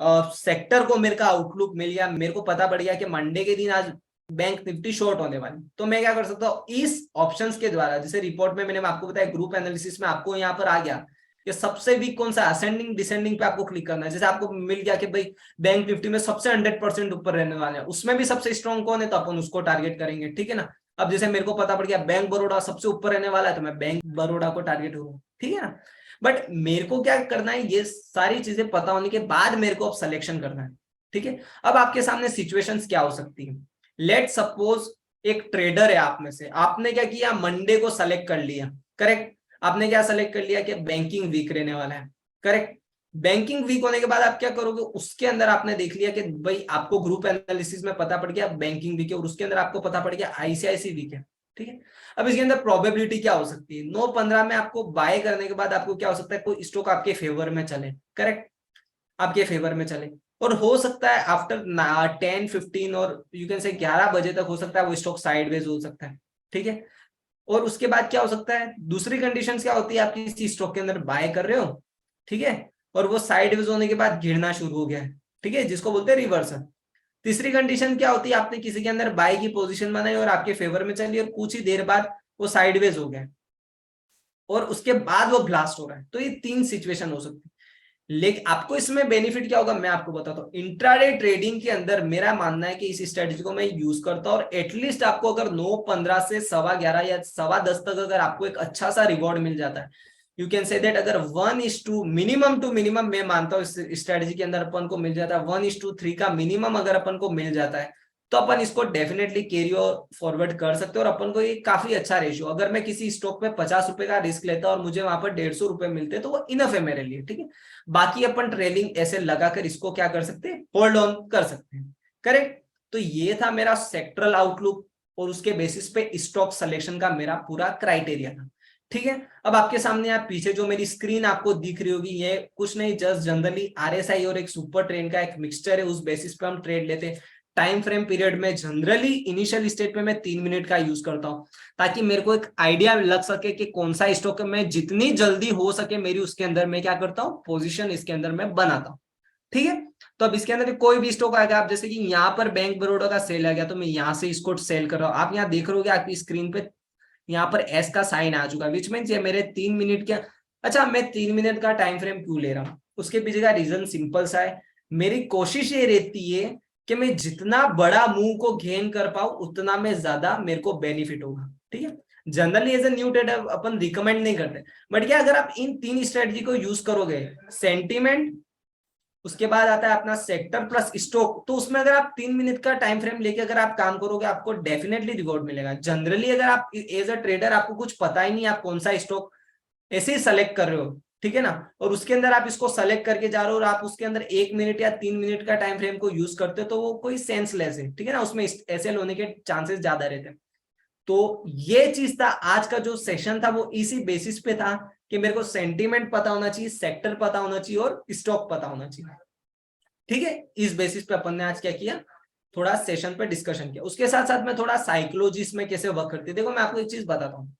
सेक्टर को मेरे का आउटलुक मिल गया, मेरे को पता पड़ गया कि मंडे के दिन आज बैंक निफ्टी शॉर्ट होने वाली, तो मैं क्या कर सकता हूँ इस ऑप्शंस के द्वारा, जैसे रिपोर्ट में मैंने आपको बताया ग्रुप एनालिसिस में आपको यहाँ पर आ गया कि सबसे वीक कौन सा, असेंडिंग डिसेंडिंग पे आपको क्लिक करना है। जैसे आपको मिल गया कि भाई बैंक निफ्टी में सबसे 100% ऊपर रहने वाले हैं, उसमें भी सबसे स्ट्रॉन्ग कौन है, तो अपन उसको टारगेट करेंगे, ठीक है ना। अब जैसे मेरे को पता पड़ गया बैंक बड़ौदा सबसे ऊपर रहने वाला है, तो मैं बैंक बड़ौदा को टारगेट करूंगा, ठीक है ना। बट मेरे को क्या करना है, ये सारी चीजें पता होने के बाद मेरे को अब सिलेक्शन करना है, ठीक है। अब आपके सामने सिचुएशंस क्या हो सकती है, लेट सपोज एक ट्रेडर है आप में से, आपने क्या किया, मंडे को सेलेक्ट कर लिया, करेक्ट। आपने क्या सेलेक्ट कर लिया कि बैंकिंग वीक रहने वाला है, करेक्ट। बैंकिंग वीक होने के बाद आप क्या करोगे, उसके अंदर आपने देख लिया कि भाई आपको ग्रुप एनालिसिस में पता पड़ गया बैंकिंग वीक है, और उसके अंदर आपको पता पड़ गया आईसीआईसी वीक है, ठीक है। अब इसके अंदर प्रोबेबिलिटी क्या हो सकती है, 9-15 में आपको बाय करने के बाद आपको क्या हो सकता है, कोई स्टॉक आपके फेवर में चले, करेक्ट, आपके फेवर में चले, और हो सकता है आफ्टर 10-15 और यू कैन से 11 बजे तक हो सकता है वो स्टॉक साइडवेज हो सकता है, ठीक है। और उसके बाद क्या हो सकता है, दूसरी कंडीशन क्या होती है, आप किसी स्टॉक के अंदर बाय कर रहे हो, ठीक है, और वो साइडवेज होने के बाद गिरना शुरू हो गया है, ठीक है, जिसको बोलते हैं रिवर्सल। तीसरी कंडीशन क्या होती है, आपने किसी के अंदर बाय की पोजीशन बनाई और आपके फेवर में चली और कुछ ही देर बाद वो साइडवेज हो गया और उसके बाद वो ब्लास्ट हो रहा है, तो ये 3 सिचुएशन हो सकती है। लेकिन आपको इसमें बेनिफिट क्या होगा, मैं आपको बताता हूँ। इंट्राडे ट्रेडिंग के अंदर मेरा मानना है कि इस स्ट्रेटजी को मैं यूज करता हूँ, और एटलीस्ट आपको अगर 9-15 से 11:15 या 10:15 तक अगर आपको एक अच्छा सा रिवॉर्ड मिल जाता है, यू कैन से दैट अगर 1:2 मिनिमम टू मिनिमम, मैं मानता हूँ इस स्ट्रेटजी के अंदर अपन को मिल जाता है 1:3 का मिनिमम, अगर अपन को मिल जाता है तो अपन इसको डेफिनेटली कैरी फॉरवर्ड कर सकते हैं। और अपन को ये काफी अच्छा रेशियो, अगर मैं किसी स्टॉक में 50 रुपए का रिस्क लेता और मुझे वहां पर 150 रुपए मिलते तो वो इनफ है मेरे लिए, ठीक है। बाकी अपन ट्रेलिंग ऐसे लगाकर इसको क्या कर सकते हैं, होल्ड ऑन कर सकते हैं, करेक्ट। तो ये था मेरा सेक्टरल आउटलुक, और उसके बेसिस पे स्टॉक सिलेक्शन का मेरा पूरा क्राइटेरिया था, ठीक है। अब आपके सामने आप पीछे जो मेरी स्क्रीन आपको दिख रही होगी, ये कुछ नहीं, जस्ट जनरली आरएसआई और एक सुपर ट्रेंड का एक मिक्सचर है, उस बेसिस पे हम ट्रेड लेते हैं। टाइम फ्रेम पीरियड में जनरली इनिशियल स्टेज पे मैं 3 मिनट का यूज करता हूं, ताकि मेरे को एक आइडिया लग सके कि कौन सा स्टॉक में जितनी जल्दी हो सके मेरी उसके अंदर मैं क्या करता हूँ, पोजीशन इसके अंदर मैं बनाता हूँ, ठीक है। तो अब इसके अंदर कोई भी स्टॉक आएगा, आप जैसे कि यहाँ पर बैंक बड़ौदा का सेल आ गया, तो मैं यहाँ से इसको सेल कर रहा हूँ। आप यहाँ देख रहे हो आपकी स्क्रीन पे यहाँ पर एस का साइन आ चुका है, विच मीन्स ये मेरे 3 मिनट का। अच्छा, मैं 3 मिनट का टाइम फ्रेम क्यों ले रहा हूँ, उसके पीछे का रीजन सिंपल सा है। मेरी कोशिश ये रहती है कि मैं जितना बड़ा मूव को गेन कर पाऊं उतना में ज्यादा मेरे को बेनिफिट होगा, ठीक है। Generally as a new trader अपन रिकमेंड नहीं करते, बट क्या अगर आप इन 3 स्ट्रेटजी को यूज करोगे, सेंटीमेंट, उसके बाद आता है अपना सेक्टर प्लस स्टॉक, तो उसमें अगर आप 3 मिनट का टाइम फ्रेम लेके अगर आप काम करोगे आपको डेफिनेटली रिवॉर्ड मिलेगा। जनरली अगर आप एज अ ट्रेडर आपको कुछ पता ही नहीं आप कौन सा स्टॉक ऐसे ही सेलेक्ट कर रहे हो, ठीक है ना, और उसके अंदर आप इसको सेलेक्ट करके जा रहे हो और आप उसके अंदर 1 मिनट या 3 मिनट का टाइम फ्रेम को यूज करते हो, तो वो कोई सेंसलेस है, ठीक है ना, उसमें एसएल होने के चांसेस ज्यादा रहते हैं। तो ये चीज था, आज का जो सेशन था वो इसी बेसिस पे था कि मेरे को सेंटीमेंट पता होना चाहिए, सेक्टर पता होना चाहिए और स्टॉक पता होना चाहिए, ठीक है। इस बेसिस पे अपन ने आज क्या किया, थोड़ा सेशन पे डिस्कशन किया। उसके साथ साथ में थोड़ा साइकोलॉजी में कैसे वर्क करती है। देखो मैं आपको एक चीज बताता हूँ,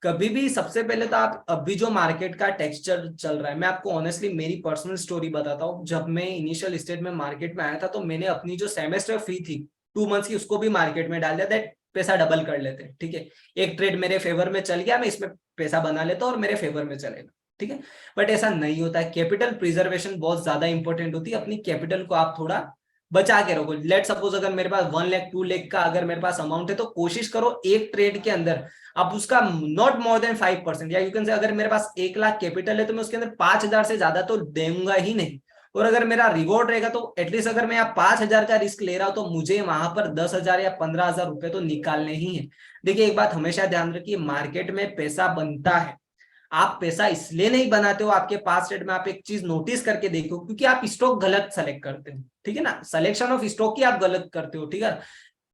कभी भी सबसे पहले तो आप अभी जो मार्केट का टेक्सचर चल रहा है, मैं आपको ऑनेस्टली मेरी पर्सनल स्टोरी बताता हूँ। जब मैं इनिशियल स्टेज में मार्केट में आया था तो मैंने अपनी जो सेमेस्टर फी थी 2 मंथ्स की उसको भी मार्केट में डाल दिया, दैट पैसा डबल कर लेते हैं, ठीक है। एक ट्रेड मेरे फेवर में चल गया, मैं इसमें पैसा बना लेता हूँ और मेरे फेवर में चलेगा, ठीक है। बट ऐसा नहीं होता है, कैपिटल प्रिजर्वेशन बहुत ज्यादा इंपॉर्टेंट होती है। अपनी कैपिटल को आप थोड़ा बचा के रखो। लेट सपोज अगर मेरे पास 1 लाख 2 लाख का अगर मेरे पास अमाउंट है, तो कोशिश करो एक ट्रेड के अंदर आप उसका नॉट मोर देन 5%, या यू कैन से अगर मेरे पास 1 लाख कैपिटल है तो मैं उसके अंदर 5,000 से ज्यादा तो देऊंगा ही नहीं। और अगर मेरा रिवॉर्ड रहेगा तो एटलीस्ट अगर मैं 5,000 का रिस्क ले रहा हूं तो मुझे वहां पर 10,000 या 15,000 रुपए तो निकालने ही है। देखिए एक बात हमेशा ध्यान रखिए, मार्केट में पैसा बनता है, आप पैसा इसलिए नहीं बनाते हो। आपके पास रेट में आप एक चीज नोटिस करके देखो, क्योंकि आप स्टॉक गलत सेलेक्ट करते हो, ठीक है ना, सिलेक्शन ऑफ स्टॉक ही आप गलत करते हो, ठीक है।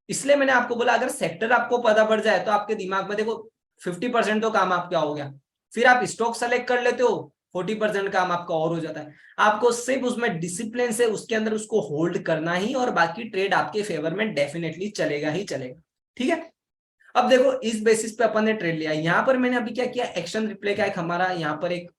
इसलिए मैंने आपको बोला अगर सेक्टर आपको पता पड़ जाए तो आपके दिमाग में देखो 50% तो काम आपका हो गया, फिर आप स्टॉक सेलेक्ट कर लेते हो, 40% काम आपका और हो जाता है। आपको सिर्फ उसमें डिसिप्लिन से उसके अंदर उसको होल्ड करना ही, और बाकी ट्रेड आपके फेवर में डेफिनेटली चलेगा ही चलेगा, ठीक है। अब देखो इस बेसिस पे अपन ने ट्रेड लिया, यहाँ पर मैंने अभी क्या किया, एक्शन रिप्ले का एक हमारा यहाँ पर एक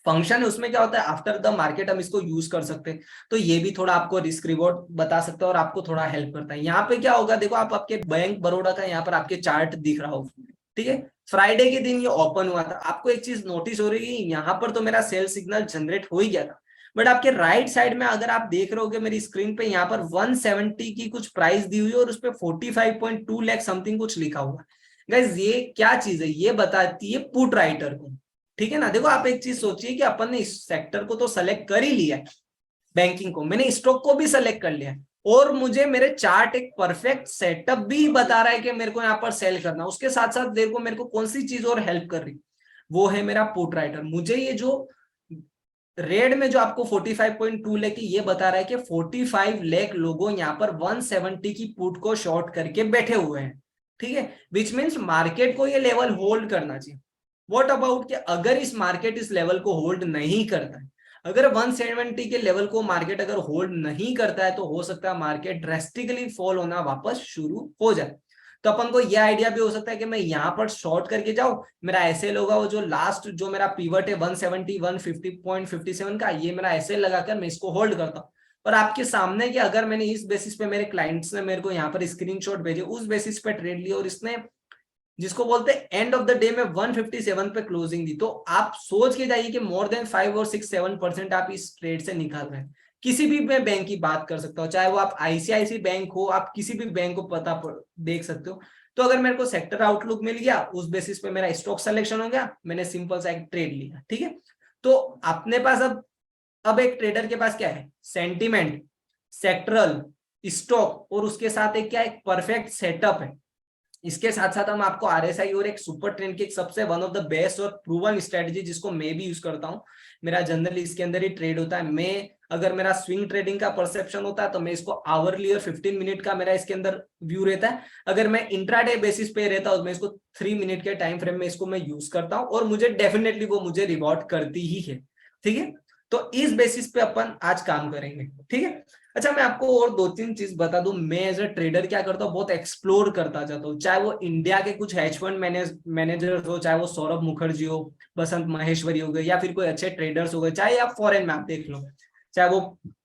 फंक्शन है उसमें क्या होता है, आफ्टर द मार्केट हम इसको यूज कर सकते हैं। तो ये भी थोड़ा आपको रिस्क रिवॉर्ड बता सकता है और आपको थोड़ा हेल्प करता है। यहाँ पे क्या होगा, देखो आप आपके बैंक बड़ौदा का यहाँ पर आपके चार्ट दिख रहा हो, ठीक है, फ्राइडे के दिन ये ओपन हुआ था। आपको एक चीज नोटिस हो रही है, यहाँ पर तो मेरा सेल सिग्नल जनरेट हो ही गया था, बट आपके राइट साइड में अगर आप देख रहे हो मेरी स्क्रीन पे, यहाँ पर 170 की कुछ प्राइस दी हुई है और उस पर 45.2 लाख समथिंग कुछ लिखा हुआ है। गाइस ये क्या चीज है, ये बताती है पुट राइटर को, ठीक है ना। देखो आप एक चीज सोचिए कि अपन ने इस सेक्टर को तो सेलेक्ट कर ही लिया है, बैंकिंग को, मैंने स्टॉक को भी सेलेक्ट कर लिया है, और मुझे मेरे चार्ट एक परफेक्ट सेटअप भी बता रहा है कि मेरे को यहाँ पर सेल करना। उसके साथ साथ देखो मेरे को कौन सी चीज और हेल्प कर रही, वो है मेरा पुट राइटर। मुझे ये जो रेड में जो आपको 45.2 लाख ये बता रहा है कि 45 लाख लोगों यहाँ पर 170 की पुट को शॉर्ट करके बैठे हुए हैं, ठीक है, विच मीन्स मार्केट को ये लेवल होल्ड करना चाहिए। व्हाट अबाउट कि अगर इस मार्केट इस लेवल को होल्ड नहीं करता है, अगर 170 के लेवल को मार्केट अगर होल्ड नहीं करता है, तो हो सकता है मार्केट ड्रेस्टिकली फॉल होना वापस शुरू हो जाए। तो अपन को यह आइडिया भी हो सकता है कि मैं यहाँ पर शॉर्ट करके जाऊं, मेरा एसएल होगा वो जो लास्ट जो मेरा पीवट है 170 150.57 का, ये मेरा एसएल लगाकर मैं इसको होल्ड करता हूँ। और आपके सामने कि अगर मैंने इस बेसिस पे, मेरे क्लाइंट्स ने मेरे को यहाँ पर स्क्रीनशॉट भेजे, उस बेसिस पे ट्रेड लिया और इसने जिसको बोलते हैं एंड ऑफ द डे में 157 पे क्लोजिंग दी, तो आप सोच के जाइए कि मोर देन 5 और 6-7% आप इस ट्रेड से निकाल रहे हैं। किसी भी मैं बैंक की बात कर सकता हूँ, चाहे वो आप आईसीआईसी बैंक हो, आप किसी भी बैंक को पता देख सकते हो। तो अगर मेरे को सेक्टर आउटलुक मिल गया, उस बेसिस पे मेरा स्टॉक सिलेक्शन हो गया, मैंने सिंपल सा एक ट्रेड लिया, ठीक है। तो अपने पास अब एक ट्रेडर के पास क्या है, सेंटीमेंट, सेक्टरल, स्टॉक और उसके साथ एक क्या, एक परफेक्ट सेटअप है। इसके साथ साथ हम आपको आरएसआई और एक सुपर ट्रेंड की एक सबसे वन ऑफ द बेस्ट और प्रूवन स्ट्रेटजी जिसको मैं भी यूज करता हूं, मेरा जनरली इसके अंदर ही ट्रेड होता है। मैं अगर मेरा स्विंग ट्रेडिंग का परसेप्शन होता है तो मैं इसको आवरली और 15 मिनट का मेरा इसके अंदर व्यू रहता है। अगर मैं इंट्राडे बेसिस पे रहता हूं, मैं इसको 3 मिनट के टाइम फ्रेम में इसको मैं यूज करता हूं और मुझे डेफिनेटली वो मुझे रिवॉर्ड करती ही है, ठीक है। तो इस बेसिस पे अपन आज काम करेंगे, ठीक है। अच्छा मैं आपको और 2-3 चीज बता दूं, मैं एज अ ट्रेडर क्या करता हूँ, बहुत एक्सप्लोर करता जाता हूँ, चाहे वो इंडिया के कुछ हेज फंड मैनेजर हो, चाहे वो सौरभ मुखर्जी हो, बसंत महेश्वरी हो गए, या फिर कोई अच्छे ट्रेडर्स हो गए, चाहे आप फॉरेन में आप देख लो, चाहे वो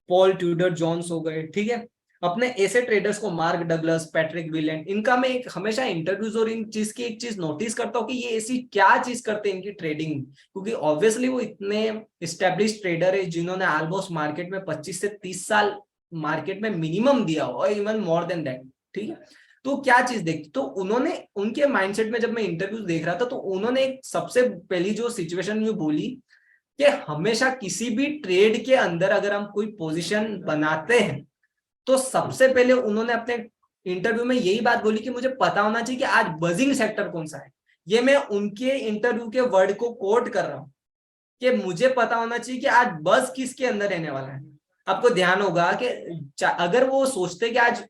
पॉल ट्यूडर जॉन्स हो गए, ठीक है। अपने ऐसे ट्रेडर्स को, मार्क डगलस, पैट्रिक विलेंट, इनका मैं एक हमेशा इंटरव्यूज और इन चीज की एक चीज नोटिस करता हूँ कि ये ऐसी क्या चीज करते हैं इनकी ट्रेडिंग, क्योंकि ऑब्वियसली वो इतने स्टेब्लिश ट्रेडर है जिन्होंने ऑलमोस्ट मार्केट में 25 से 30 साल मार्केट में मिनिमम दिया हो, और इवन मोर देन दैट, ठीक है। तो क्या चीज देखती, तो उन्होंने उनके माइंडसेट में जब मैं इंटरव्यूज देख रहा था, तो उन्होंने एक सबसे पहली जो सिचुएशन ये बोली कि हमेशा किसी भी ट्रेड के अंदर अगर हम कोई पोजीशन बनाते हैं, तो सबसे पहले उन्होंने अपने इंटरव्यू में यही बात बोली कि मुझे पता होना चाहिए कि आज बजिंग सेक्टर कौन सा है। ये मैं उनके इंटरव्यू के वर्ड को कोट कर रहा हूं कि मुझे पता होना चाहिए कि आज बज किसके अंदर रहने वाला है। आपको ध्यान होगा कि अगर वो सोचते कि आज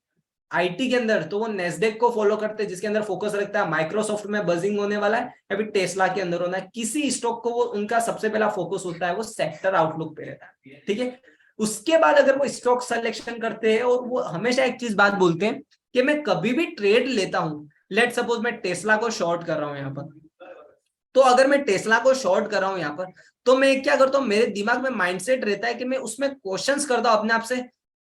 आईटी के अंदर, तो वो नेस्डेक को फॉलो करते हैं जिसके अंदर फोकस रखता है माइक्रोसॉफ्ट में बजिंग होने वाला है, या फिर टेस्ला के अंदर होना है, किसी स्टॉक को वो उनका सबसे पहला फोकस होता है, वो सेक्टर आउटलुक पे रहता है, ठीक है। उसके बाद अगर वो स्टॉक सिलेक्शन करते हैं, और वो हमेशा एक चीज बात बोलते हैं कि मैं कभी भी ट्रेड लेता हूं, लेट सपोज मैं टेस्ला को शॉर्ट कर रहा हूं यहाँ पर, तो अगर मैं टेस्ला को शॉर्ट कर रहा हूं यहाँ पर, तो मैं क्या करता हूँ, मेरे दिमाग में माइंडसेट रहता है कि मैं उसमें क्वेश्चंस करता हूं अपने आप से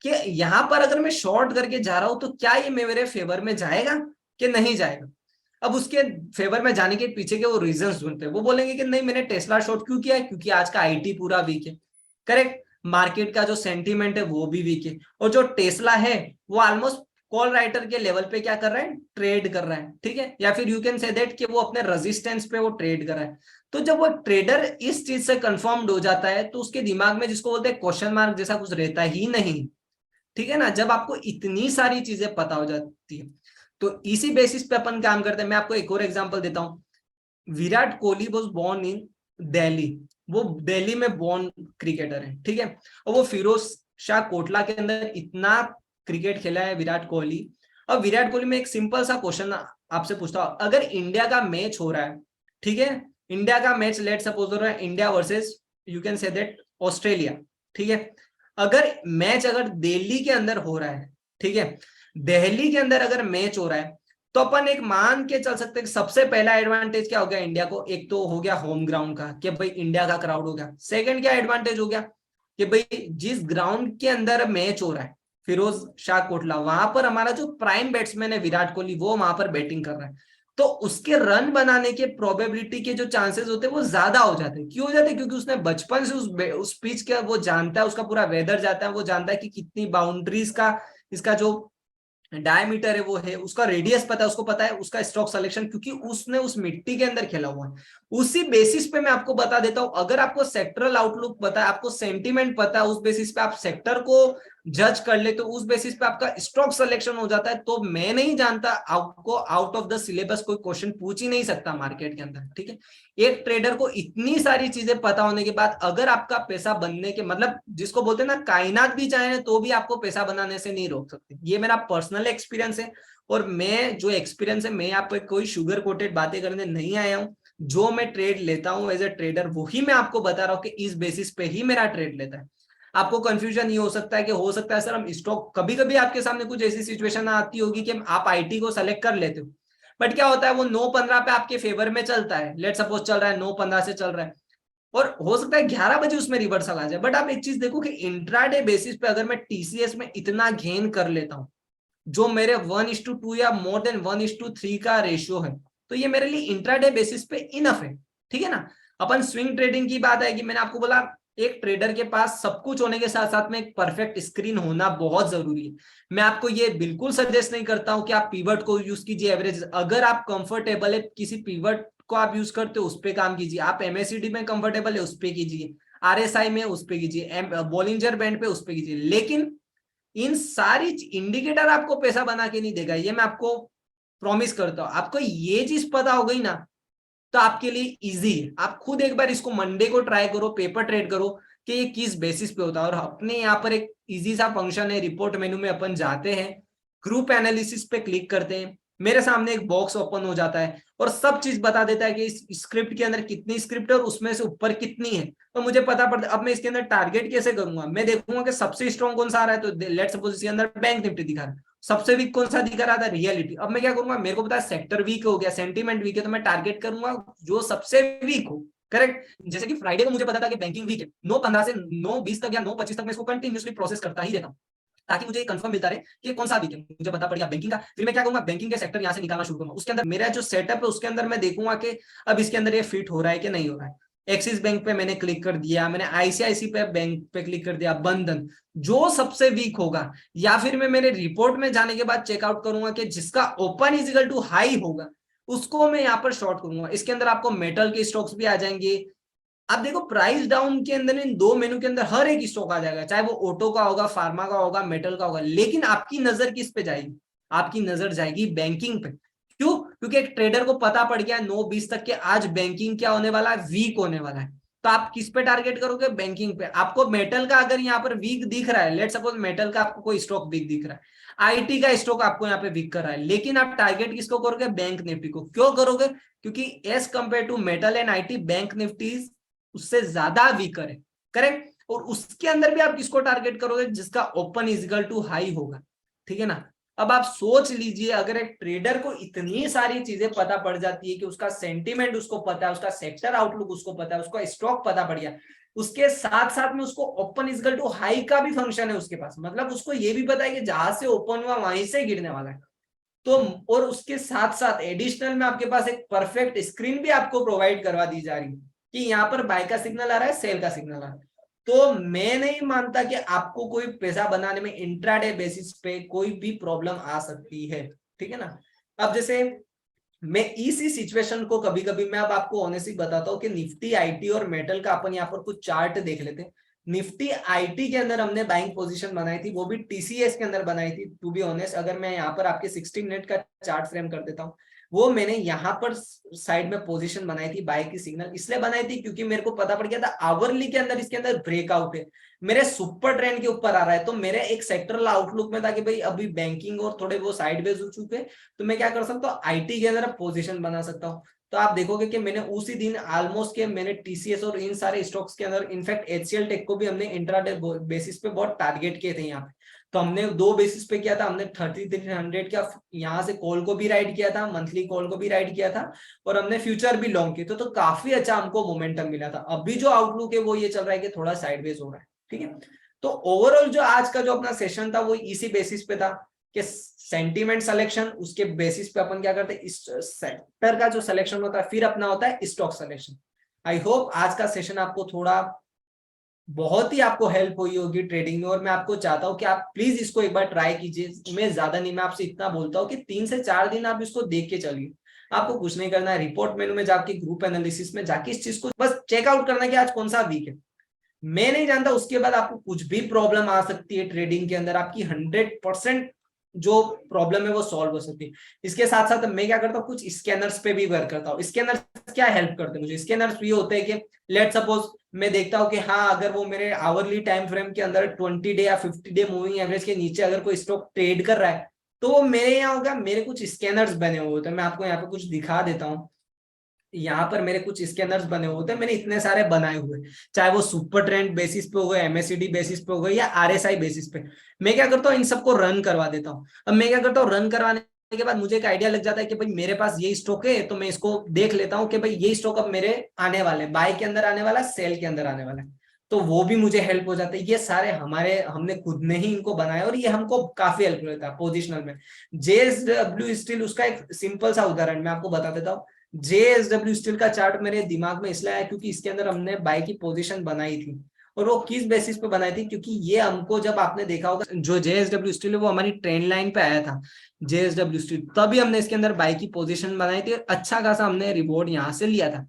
कि यहाँ पर अगर मैं शॉर्ट करके जा रहा हूं तो क्या ये मेरे फेवर में जाएगा कि नहीं जाएगा। अब उसके फेवर में जाने के पीछे के वो रीजंस ढूंढते हैं, वो बोलेंगे कि नहीं मैंने टेस्ला शॉर्ट क्यों किया है, क्योंकि आज का आईटी पूरा वीक है, करेक्ट, मार्केट का जो सेंटीमेंट है वो भी वीक है, और जो टेस्ला है वो ऑलमोस्ट कॉल राइटर के लेवल पे क्या कर रहा है, ट्रेड कर रहा है, ठीक है। या फिर यू कैन से दैट कि वो अपने रेजिस्टेंस पे वो ट्रेड कर रहा है। तो जब वो ट्रेडर इस चीज से कंफर्म्ड हो जाता है, तो उसके दिमाग में जिसको बोलते हैं क्वेश्चन मार्क जैसा कुछ रहता ही नहीं, ठीक है ना। जब आपको इतनी सारी चीजें पता हो जाती है, तो इसी बेसिस पे अपन काम करते हैं। मैं आपको एक और एग्जांपल देता हूं। Virat Kohli was born in Delhi, वो दिल्ली में बोर्न क्रिकेटर है, ठीक है, और वो फिरोज शाह कोटला के अंदर इतना क्रिकेट खेला है विराट कोहली। अब विराट कोहली में एक सिंपल सा क्वेश्चन आपसे पूछता हूं, अगर इंडिया का मैच हो रहा है, ठीक है, इंडिया का मैच लेट सपोज हो रहा है India versus you can say that Australia, ठीक है, अगर मैच अगर दिल्ली के अंदर हो रहा है, ठीक है, दिल्ली के अंदर अगर मैच हो रहा है, तो अपन एक मान के चल सकते हैं कि सबसे पहला एडवांटेज क्या हो गया इंडिया को, एक तो हो गया होम ग्राउंड का कि भाई इंडिया का क्राउड हो गया। सेकंड क्या एडवांटेज हो गया कि भाई जिस ग्राउंड के अंदर मैच हो रहा है फिरोज शाह कोटला, वहां पर हमारा जो प्राइम बैट्समैन है विराट कोहली वो वहां पर बैटिंग कर रहा है, तो उसके रन बनाने के प्रोबेबिलिटी के जो चांसेस होते हैं वो ज्यादा हो जाते हैं। क्यों हो जाते हैं? क्योंकि उसने बचपन से उस पिच का वो जानता है, उसका पूरा वेदर जाता है, वो जानता है कि कितनी बाउंड्रीज का इसका जो डायमीटर है वो है, उसका रेडियस पता है, उसको पता है उसका स्ट्रोक सिलेक्शन, क्योंकि उसने उस मिट्टी के अंदर खेला हुआ है। उसी बेसिस पे मैं आपको बता देता हूं, अगर आपको सेक्टरल आउटलुक पता है, आपको सेंटीमेंट पता है, उस बेसिस पे आप सेक्टर को जज कर ले, तो उस बेसिस पे आपका स्ट्रोक सिलेक्शन हो जाता है। तो मैं नहीं जानता, आपको आउट ऑफ द सिलेबस कोई क्वेश्चन पूछ ही नहीं सकता मार्केट के अंदर, ठीक है। एक ट्रेडर को इतनी सारी चीजें पता होने के बाद अगर आपका पैसा बनने के मतलब जिसको बोलते हैं ना कायनात भी चाहे तो भी आपको पैसा बनाने से नहीं रोक सकते, ये मेरा पर्सनल एक्सपीरियंस है। और मैं जो एक्सपीरियंस है, मैं यहाँ पे कोई शुगर कोटेड बातें करने नहीं आया हूँ। जो मैं ट्रेड लेता हूँ एज ए ट्रेडर वही मैं आपको बता रहा हूँ कि इस बेसिस पे ही मेरा ट्रेड लेता है। आपको कंफ्यूजन ये हो सकता है कि हो सकता है सर हम स्टॉक, कभी कभी आपके सामने कुछ ऐसी सिचुएशन आती होगी कि आप आईटी को सेलेक्ट कर लेते हो, बट क्या होता है वो 9:15 पे आपके फेवर में चलता है, लेट सपोज चल रहा है 9:15 से चल रहा है, और हो सकता है 11 बजे उसमें रिवर्सल आ जाए। बट आप एक चीज देखो कि इंट्राडे बेसिस पे अगर मैं टीसीएस में इतना गेन कर लेता हूं, जो मेरे 1:2 या मोर देन 1:3 का रेशियो है, तो ये मेरे लिए इंट्राडे बेसिस पे इनफ है, ठीक है ना। अपन स्विंग ट्रेडिंग की बात है कि मैंने आपको बोला एक ट्रेडर के पास सब कुछ होने के साथ साथ में एक परफेक्ट स्क्रीन होना बहुत जरूरी है। मैं आपको ये बिल्कुल सजेस्ट नहीं करता हूं कि आप पीवट को यूज कीजिए एवरेज, अगर आप कंफर्टेबल है किसी पीवट को आप यूज करते हो उस पर काम कीजिए, आप एमएसीडी में कंफर्टेबल है उस पर कीजिए, आरएसआई में उस पर कीजिए, बॉलिंजर बैंड पे उस पर कीजिए, लेकिन इन सारी इंडिकेटर आपको पैसा बना के नहीं देगा, ये मैं आपको प्रॉमिस करता हूं। आपको ये चीज पता हो गई ना तो आपके लिए इजी है। आप खुद एक बार इसको मंडे को ट्राई करो, पेपर ट्रेड करो कि ये किस बेसिस पे होता है। और अपने यहाँ पर एक इजी सा फंक्शन है, रिपोर्ट मेनू में अपन जाते हैं, ग्रुप एनालिसिस पे क्लिक करते हैं, मेरे सामने एक बॉक्स ओपन हो जाता है और सब चीज बता देता है कि इस स्क्रिप्ट के अंदर कितनी स्क्रिप्ट है और उसमें से ऊपर कितनी है, तो मुझे पता पड़ता है। अब मैं इसके अंदर टारगेट कैसे करूंगा, मैं देखूंगा कि सबसे स्ट्रॉन्ग कौन सा आ रहा है, तो लेट्स सपोज इसके अंदर बैंक निफ्टी दिखा रहा है, सबसे वीक कौन सा दिखा रहा था, रियलिटी। अब मैं क्या करूंगा, मेरे को पता है सेक्टर वीक हो गया, सेंटीमेंट वीक है, तो मैं टारगेट करूंगा जो सबसे वीक हो, करेक्ट। जैसे कि फ्राइडे को मुझे पता था कि बैंकिंग वीक है, 9:15 से 9:20 तक या 9:25 तक मैं इसको कंटिन्यूसली प्रोसेस करता ही रहता हूँ, ताकि मुझे कंफर्म मिलता रहे कि कौन सा वीक है। मुझे पता पड़ गया बैंकिंग का, फिर मैं क्या करूंगा, बैंकिंग के सेक्टर यहाँ से निकालना शुरू करूंगा। उसके अंदर मेरा जो सेटअप है उसके अंदर मैं देखूंगा कि अब इसके अंदर ये फिट हो रहा है कि नहीं हो रहा है। एक्सिस बैंक पे मैंने क्लिक कर दिया, मैंने आईसीआईसी पे बैंक पे क्लिक कर दिया, बंधन जो सबसे वीक होगा, या फिर मैं मेरे रिपोर्ट में जाने के बाद चेकआउट करूंगा कि जिसका open is equal to high होगा उसको मैं यहाँ पर शॉर्ट करूंगा। इसके अंदर आपको मेटल के स्टॉक्स भी आ जाएंगे। आप देखो प्राइस डाउन के अंदर इन दो मेनू के अंदर हर एक स्टॉक आ जाएगा, चाहे वो ऑटो का होगा, फार्मा का होगा, मेटल का होगा, लेकिन आपकी नजर किस पे जाएगी, आपकी नजर जाएगी बैंकिंग पे। क्यों? क्योंकि एक ट्रेडर को पता पड़ गया 9:20 तक के आज बैंकिंग क्या होने वाला है, वीक होने वाला है, तो आप किस पे टारगेट करोगे, बैंकिंग पे। आपको मेटल का अगर यहाँ पर वीक दिख रहा है, लेट सपोज मेटल का आपको कोई स्टॉक वीक दिख रहा है, आईटी का स्टॉक आपको यहाँ पे वीक कर रहा है, लेकिन आप टारगेट किसको करोगे, बैंक निफ्टी को। क्यों करोगे? क्योंकि as compare to metal and IT bank Nifty उससे ज्यादा वीकर है, करेक्ट। और उसके अंदर भी आप किसको टारगेट करोगे, जिसका ओपन इजिकल टू हाई होगा, ठीक है ना। अब आप सोच लीजिए, अगर एक ट्रेडर को इतनी सारी चीजें पता पड़ जाती है कि उसका सेंटीमेंट उसको पता है, उसका सेक्टर आउटलुक उसको पता है, उसका स्टॉक पता पड़ गया, उसके साथ साथ में उसको ओपन इजिकल टू हाई का भी फंक्शन है उसके पास, मतलब उसको ये भी पता है कि जहां से ओपन हुआ वहीं से गिरने वाला है, तो और उसके साथ साथ एडिशनल में आपके पास एक परफेक्ट स्क्रीन भी आपको प्रोवाइड करवा दी जा रही है कि यहाँ पर बाय का सिग्नल आ रहा है, सेल का सिग्नल आ रहा है। तो मैं नहीं मानता कि आपको कोई पैसा बनाने में इंट्राडे बेसिस पे कोई भी प्रॉब्लम आ सकती है, ठीक है ना। अब जैसे मैं इसी सिचुएशन को कभी कभी मैं अब आपको ऑनेस्टली बताता हूँ कि निफ्टी आईटी और मेटल का अपन यहाँ पर कुछ चार्ट देख लेते हैं। निफ्टी आईटी के अंदर हमने बाइंग पोजीशन बनाई थी, वो भी टीसीएस के अंदर बनाई थी। टू बी ऑनेस्ट, अगर मैं यहाँ पर आपके 16 मिनट का चार्ट फ्रेम कर देता हूँ, वो मैंने यहाँ पर साइड में पोजीशन बनाई थी, बाय की सिग्नल इसलिए बनाई थी क्योंकि मेरे को पता पड़ गया था आवरली के अंदर इसके अंदर ब्रेकआउट है, मेरे सुपर ट्रेंड के ऊपर आ रहा है, तो मेरे एक सेक्टरल आउटलुक में था कि भाई अभी बैंकिंग और थोड़े वो साइडवेज हो चुके, तो मैं क्या कर सकता हूँ, आईटी के अंदर पोजीशन बना सकता हूँ। तो आप देखोगे कि मैंने उसी दिन ऑलमोस्ट के मैंने टीसीएस और इन सारे स्टॉक्स के अंदर, इनफैक्ट एचसीएल टेक को भी हमने इंट्राडे बेसिस पे बहुत टारगेट किए थे यहाँ पे। तो हमने दो बेसिस पे किया था, हमने 3300 का यहाँ से कॉल को भी राइड किया था, मंथली कॉल को भी राइड किया था, और हमने फ्यूचर भी लॉन्ग किया, तो काफी अच्छा हमको मोमेंटम मिला था। अभी जो आउटलुक है वो ये चल रहा है कि थोड़ा साइडवेज हो रहा है, ठीक है। तो ओवरऑल जो आज का जो अपना सेशन था वो इसी बेसिस पे था कि सेंटीमेंट सिलेक्शन, उसके बेसिस पे अपन क्या करते हैं, इस सेक्टर का जो सिलेक्शन होता है, फिर अपना होता है स्टॉक सिलेक्शन। आई होप आज का सेशन आपको थोड़ा बहुत ही आपको हेल्प हुई होगी ट्रेडिंग में, और मैं आपको चाहता हूं कि आप प्लीज इसको एक बार ट्राई कीजिए। मैं ज्यादा नहीं, मैं आपसे इतना बोलता हूं कि 3 से 4 दिन आप इसको देख के चलिए। आपको कुछ नहीं करना है, रिपोर्ट मेनू में जाके ग्रुप एनालिसिस में जाके इस चीज को बस चेकआउट करना है कि आज कौन सा वीक है। मैं नहीं जानता उसके बाद आपको कुछ भी प्रॉब्लम आ सकती है ट्रेडिंग के अंदर, आपकी 100% जो प्रॉब्लम है वो सॉल्व हो सकती है। इसके साथ साथ मैं क्या करता हूँ, कुछ स्कैनर्स पे भी वर्क करता हूँ। स्कैनर्स क्या हेल्प करते हैं मुझे, स्कैनर्स ये होते हैं कि लेट सपोज मैं देखता हूँ कि हाँ, अगर वो मेरे आवरली टाइम फ्रेम के अंदर 20 डे या 50 डे मूविंग एवरेज के नीचे अगर कोई स्टॉक ट्रेड कर रहा है, तो वो मेरे यहाँ होगा, मेरे कुछ स्कैनर्स बने हुए होते हैं। मैं आपको यहाँ पे कुछ दिखा देता हूँ। यहाँ पर मेरे कुछ स्कैनर्स बने हुए होते हैं, मैंने इतने सारे बनाए हुए, चाहे वो सुपर ट्रेंड बेसिस पे हो गए, एमएससीडी बेसिस पे हो गए, या आरएसआई बेसिस पे। मैं क्या करता हूँ, इन सबको रन करवा देता हूँ। अब मैं क्या करता हूँ, रन करवाने के बाद मुझे एक आइडिया लग जाता है कि भाई मेरे पास ये स्टॉक है, तो मैं इसको देख लेता हूँ कि भाई ये स्टॉक अब मेरे आने वाले, बाय के अंदर आने वाला, सेल के अंदर आने वाला है। तो वो भी मुझे हेल्प हो जाता है। ये सारे हमारे, हमने खुद ने ही इनको बनाया, और ये हमको काफी हेल्प करता है पोजिशनल में। जेएसडब्ल्यू स्टील, उसका एक सिंपल सा उदाहरण मैं आपको बता देता हूँ। जेएसडब्ल्यू स्टील का चार्ट मेरे दिमाग में इसलिए आया क्योंकि इसके अंदर हमने बाय की पोजीशन बनाई थी, और वो किस बेसिस पे बनाई थी, क्योंकि ये हमको, जब आपने देखा होगा जो जेएसडब्ल्यू स्टील है वो हमारी ट्रेंड लाइन पे आया था, जेएसडब्ल्यू स्टील, तभी हमने इसके अंदर बाय की पोजीशन बनाई थी, अच्छा खासा हमने रिवॉर्ड यहाँ से लिया था।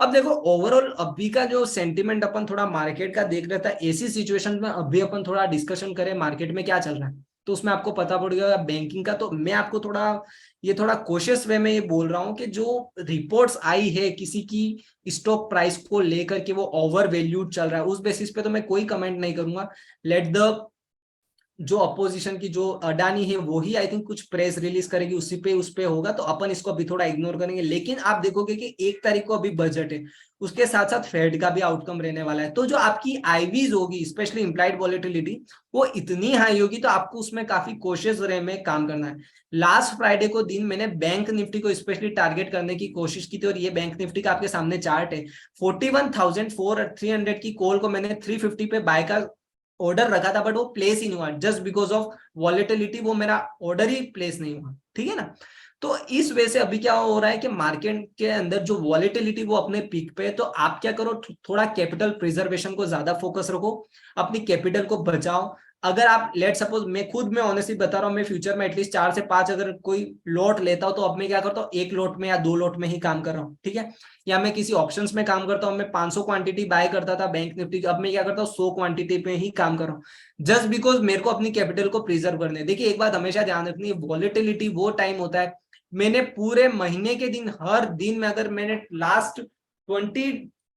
अब देखो ओवरऑल अभी का जो सेंटीमेंट अपन थोड़ा मार्केट का देख रहा था, ऐसी सिचुएशन में अभी अपन थोड़ा डिस्कशन करें मार्केट में क्या चल रहा है, तो उसमें आपको पता पड़ गया बैंकिंग का। तो मैं आपको थोड़ा कोशियस वे में ये बोल रहा हूँ कि जो रिपोर्ट्स आई है किसी की स्टॉक प्राइस को लेकर के वो ओवर वैल्यूड चल रहा है, उस बेसिस पे तो मैं कोई कमेंट नहीं करूंगा। लेट द जो अपोजिशन की जो अडानी है वो ही आई थिंक कुछ प्रेस रिलीज करेगी, उसी पे उस पे होगा, तो अपन इसको अभी थोड़ा इग्नोर करेंगे। लेकिन आप देखोगे कि 1 तारीख को अभी बजट है, उसके साथ साथ फेड का भी आउटकम रहने वाला है, तो जो आपकी आईवीज होगी, स्पेशली इम्प्लाइड वॉलेटिलिटी, वो इतनी हाई होगी, तो आपको उसमें काफी कोशिश वे में काम करना है। लास्ट फ्राइडे को दिन मैंने बैंक निफ्टी को स्पेशली टारगेट करने की कोशिश की थी, और ये बैंक निफ्टी का आपके सामने चार्ट है। 41,300 की कॉल को मैंने 350 पे बाय का ऑर्डर रखा था, बट वो प्लेस ही नहीं हुआ, जस्ट बिकॉज ऑफ वॉलेटिलिटी, वो मेरा ऑर्डर ही प्लेस नहीं हुआ, ठीक है ना। तो इस वजह से अभी क्या हो रहा है कि मार्केट के अंदर जो वॉलेटिलिटी वो अपने पीक पे है, तो आप क्या करो, थोड़ा कैपिटल प्रिजर्वेशन को ज्यादा फोकस रखो, अपनी कैपिटल को बचाओ। अगर आप लेट सपोज, मैं ऑनेस्टली बता रहा हूँ, मैं फ्यूचर में एटलीस्ट 4 से 5 अगर कोई लॉट लेता हूँ, तो अब मैं क्या करता हूँ, 1 लॉट में या 2 लॉट में ही काम कर रहा हूँ, ठीक है। या मैं किसी ऑप्शंस में काम करता हूँ, मैं 500 क्वांटिटी बाय करता था बैंक निफ्टी, अब मैं क्या करता हूँ, 100 क्वांटिटी पे ही काम कर रहा हूँ, जस्ट बिकॉज मेरे को अपनी कैपिटल को प्रिजर्व करने। देखिए एक बात हमेशा ध्यान रखनी है, वॉलेटिलिटी वो टाइम होता है, मैंने पूरे महीने के दिन, हर दिन में अगर मैंने लास्ट 20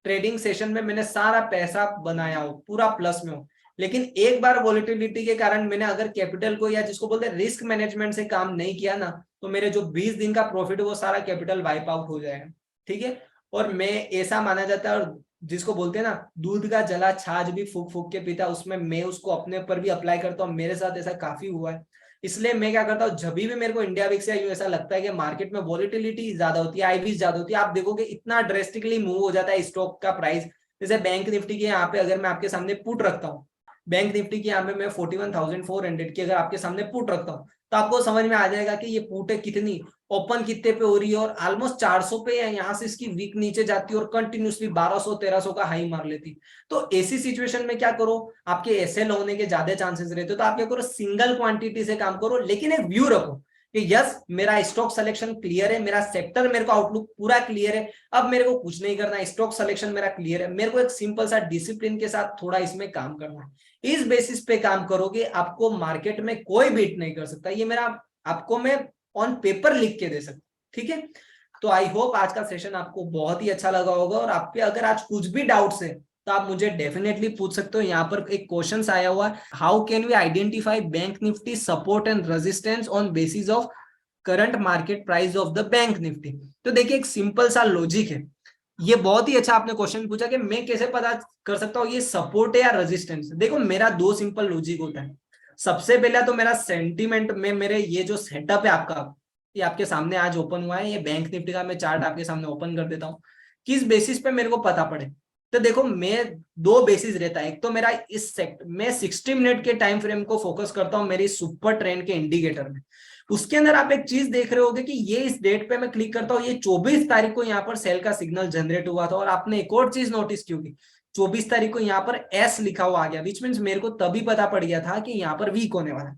ट्रेडिंग सेशन में मैंने सारा पैसा बनाया हो, पूरा प्लस में हो, लेकिन एक बार वॉलेटिलिटी के कारण मैंने अगर कैपिटल को, या जिसको बोलते हैं रिस्क मैनेजमेंट से काम नहीं किया ना, तो मेरे जो 20 दिन का प्रॉफिट है वो सारा कैपिटल वाइप आउट हो जाएगा, ठीक है। और मैं ऐसा माना जाता है, और जिसको बोलते हैं ना, दूध का जला छाछ भी फूक फूक के पीता, उसमें मैं उसको अपने पर भी अप्लाई करता हूँ। मेरे साथ ऐसा काफी हुआ है। इसलिए मैं क्या करता हूँ, जब भी मेरे को इंडिया विक्स या ऐसा लगता है कि मार्केट में वॉलेटिलिटी ज्यादा होती है, आईवी ज्यादा होती है, आप देखोगे इतना ड्रेस्टिकली मूव हो जाता है स्टॉक का प्राइस। जैसे बैंक निफ्टी के यहाँ पे अगर मैं आपके सामने पुट रखता हूँ, बैंक निफ्टी की यहाँ पे मैं 41,400 की अगर आपके सामने पुट रखता हूँ, तो आपको समझ में आ जाएगा कि ये पुट है कितनी, ओपन कितने पे हो रही है, और ऑलमोस्ट 400 पे है, यहाँ से इसकी वीक नीचे जाती है और कंटिन्यूसली 1200-1300 का हाई मार लेती। तो ऐसी सिचुएशन में क्या करो, आपके एसएल होने के ज्यादा चांसेस रहते हो, तो आप क्या करो, सिंगल क्वांटिटी से काम करो, लेकिन एक व्यू रखो कि यस मेरा स्टॉक सिलेक्शन क्लियर है, मेरा सेक्टर, मेरे को आउटलुक पूरा क्लियर है, अब मेरे को कुछ नहीं करना, स्टॉक सिलेक्शन मेरा क्लियर है, मेरे को एक सिंपल सा डिसिप्लिन के साथ थोड़ा इसमें काम करना है। इस बेसिस पे काम करोगे, आपको मार्केट में कोई बीट नहीं कर सकता। ये मेरा आपको मैं ऑन पेपर लिख के दे सकता, ठीक है। तो आई होप आज का सेशन आपको बहुत ही अच्छा लगा होगा, और आप पे अगर आज कुछ भी डाउट्स है तो आप मुझे डेफिनेटली पूछ सकते हो। यहाँ पर एक क्वेश्चन आया हुआ है, how can we identify bank Nifty support and resistance on basis of current market price of the bank Nifty. तो देखिए एक सिंपल सा लॉजिक है, ये बहुत ही अच्छा आपने क्वेश्चन पूछा कि मैं कैसे पता कर सकता हूँ ये सपोर्ट है या रेजिस्टेंस। देखो मेरा 2 सिंपल लॉजिक होता है। सबसे पहला तो मेरा सेंटीमेंट में मेरे ये जो सेटअप है आपका, ये आपके सामने आज ओपन हुआ है, ये बैंक निफ्टी का मैं चार्ट आपके सामने ओपन कर देता हूँ, किस बेसिस पे मेरे को पता पड़े। तो देखो मैं दो बेसिस रहता है, एक तो मेरा इस सेक्टर मैं 60 मिनट के टाइम फ्रेम को फोकस करता हूँ मेरी सुपर ट्रेंड के इंडिकेटर में। उसके अंदर आप एक चीज देख रहे होगे कि ये इस डेट पे मैं क्लिक करता हूँ, ये 24 तारीख को यहाँ पर सेल का सिग्नल जनरेट हुआ था। और आपने एक और चीज नोटिस की होगी, 24 तारीख को यहाँ पर एस लिखा हुआ आ गया, विच मीन्स मेरे को तभी पता पड़ गया था कि यहाँ पर वीक होने वाला है।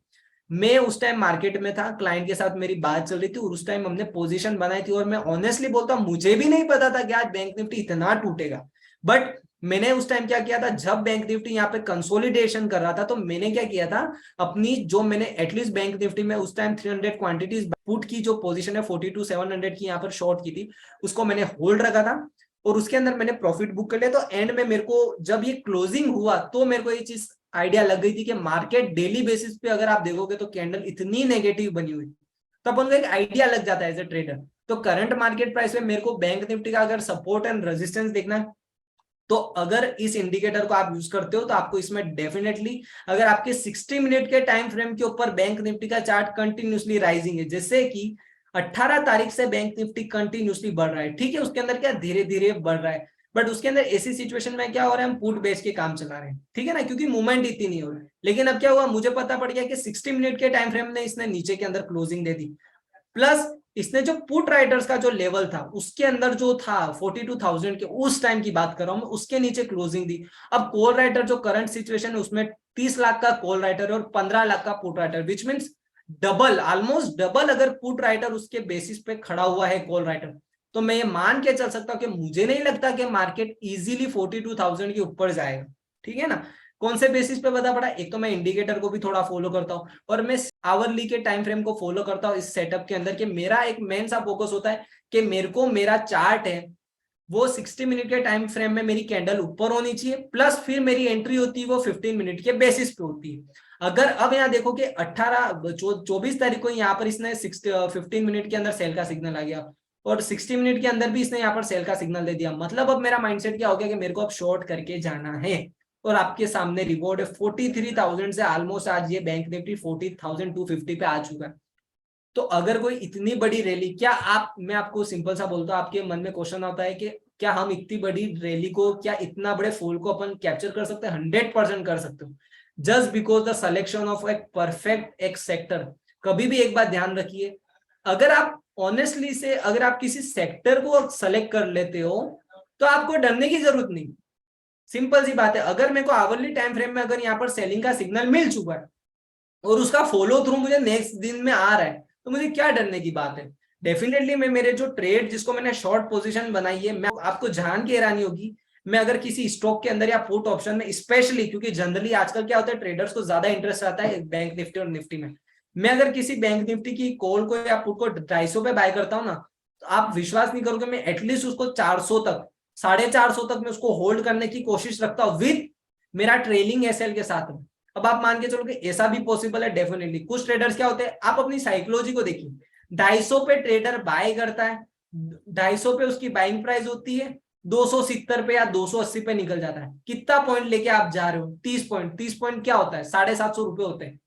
मैं उस टाइम मार्केट में था, क्लाइंट के साथ मेरी बात चल रही थी और उस टाइम हमने पोजीशन बनाई थी। और मैं ऑनेस्टली बोलता हूँ मुझे भी नहीं पता था कि आज बैंक निफ्टी इतना टूटेगा। बट मैंने उस टाइम क्या किया था, जब बैंक निफ्टी यहाँ पे कंसोलिडेशन कर रहा था तो मैंने क्या किया था, अपनी जो मैंने एटलीस्ट बैंक निफ्टी में उस टाइम 300 क्वांटिटीज पुट की जो पोजीशन है 42,700 की यहाँ पर शॉर्ट की थी, उसको मैंने होल्ड रखा था और उसके अंदर मैंने प्रॉफिट बुक कर लिया। तो एंड में मेरे को जब ये क्लोजिंग हुआ तो मेरे को ये चीज आइडिया लग गई थी कि मार्केट डेली बेसिस पे अगर आप देखोगे तो कैंडल इतनी नेगेटिव बनी हुई, तो अपन को एक आइडिया लग जाता है एज ए ट्रेडर। तो करंट मार्केट प्राइस में मेरे को बैंक निफ्टी का अगर सपोर्ट एंड रेजिस्टेंस देखना है, तो अगर इस इंडिकेटर को आप यूज करते हो तो आपको इसमें डेफिनेटली, अगर आपके 60 मिनट के टाइम फ्रेम के ऊपर बैंक निफ्टी का चार्ट कंटिन्यूसली राइजिंग है, जैसे कि 18 तारीख से बैंक निफ्टी कंटिन्यूसली बढ़ रहा है, ठीक है, उसके अंदर क्या धीरे धीरे बढ़ रहा है, बट उसके अंदर ऐसी सिचुएशन में क्या हो रहा है, हम पुट बेच के काम चला रहे हैं, ठीक है ना, क्योंकि मूवमेंट इतनी नहीं हो रही। लेकिन अब क्या हुआ, मुझे पता पड़ गया कि 60 मिनट के टाइम फ्रेम में इसने नीचे के अंदर क्लोजिंग दे दी, प्लस इसने जो पुट राइटर्स का जो लेवल था उसके अंदर जो था 42,000 के, उस टाइम की बात कर रहा हूं मैं, उसके नीचे क्लोजिंग दी। अब कॉल राइटर जो करंट सिचुएशन है उसमें 30 लाख का कॉल राइटर और 15 लाख का put writer, which means double, almost double अगर पुट राइटर उसके बेसिस पे खड़ा हुआ है कॉल राइटर, तो मैं ये मान के चल सकता हूं कि मुझे नहीं लगता कि मार्केट इजीली 42,000 के ऊपर जाएगा, ठीक है ना। कौन से बेसिस पे पता पड़ा, एक तो मैं इंडिकेटर को भी थोड़ा फॉलो करता हूँ और मैं आवरली के टाइम फ्रेम को फॉलो करता हूँ इस सेटअप के अंदर, कि मेरा एक मेन सा फोकस होता है कि मेरे को मेरा चार्ट है वो 60 मिनट के टाइम फ्रेम में मेरी कैंडल ऊपर होनी चाहिए, प्लस फिर मेरी एंट्री होती है वो 15 मिनट के बेसिस पे होती है। अगर अब यहाँ देखो कि 24 तारीख को यहाँ पर इसने 15 मिनट के अंदर सेल का सिग्नल आ गया और 60 मिनट के अंदर भी इसने यहाँ पर सेल का सिग्नल दे दिया, मतलब अब मेरा माइंडसेट क्या हो गया कि मेरे को अब शॉर्ट करके जाना है। और आपके सामने रिवॉर्ड है 43,000 से ऑलमोस्ट आज ये बैंक निफ्टी 40,250 पे आ चुका है। तो अगर कोई इतनी बड़ी रैली, क्या आप, मैं आपको सिंपल सा बोलता हूँ, आपके मन में क्वेश्चन आता है कि क्या हम इतनी बड़ी रैली को, क्या इतना बड़े फॉल को अपन कैप्चर कर सकते हैं? 100% कर सकते हो, just because the selection of एक परफेक्ट एक सेक्टर। कभी भी एक बात ध्यान रखिए, अगर आप ऑनेस्टली से अगर आप किसी सेक्टर को सेलेक्ट कर लेते हो तो आपको डरने की जरूरत नहीं। सिंपल सी बात है, अगर मेरे को आवरली टाइम फ्रेम में अगर यहाँ पर सेलिंग का सिग्नल मिल चुका है और उसका फॉलो थ्रू मुझे नेक्स्ट दिन में आ रहा है, तो मुझे क्या डरने की बात है। डेफिनेटली मैं मेरे जो ट्रेड जिसको मैंने शॉर्ट पोजीशन बनाई है, मैं आपको जान के हैरानी होगी, मैं अगर किसी स्टॉक के अंदर या पुट ऑप्शन में स्पेशली, क्योंकि जनरली आजकल क्या होता है ट्रेडर्स को ज्यादा इंटरेस्ट आता है बैंक निफ्टी और निफ्टी में, मैं अगर किसी बैंक निफ्टी की कॉल को या पुट को 250 पे बाय करता हूँ ना, तो आप विश्वास नहीं करोगे, मैं एटलीस्ट उसको 400 तक, 450 तक मैं उसको होल्ड करने की कोशिश रखता हूँ विद मेरा ट्रेलिंग एसएल के साथ में। अब आप मान के चलो कि ऐसा भी पॉसिबल है डेफिनेटली। कुछ ट्रेडर्स क्या होते हैं, आप अपनी साइकोलॉजी को देखिए, 250 पे ट्रेडर बाय करता है, 250 पे उसकी बाइंग प्राइस होती है, 270 पे या 280 पे निकल जाता है। कितना पॉइंट लेके आप जा रहे हो? 30 पॉइंट। 30 पॉइंट क्या होता है? 750 रुपए होते हैं।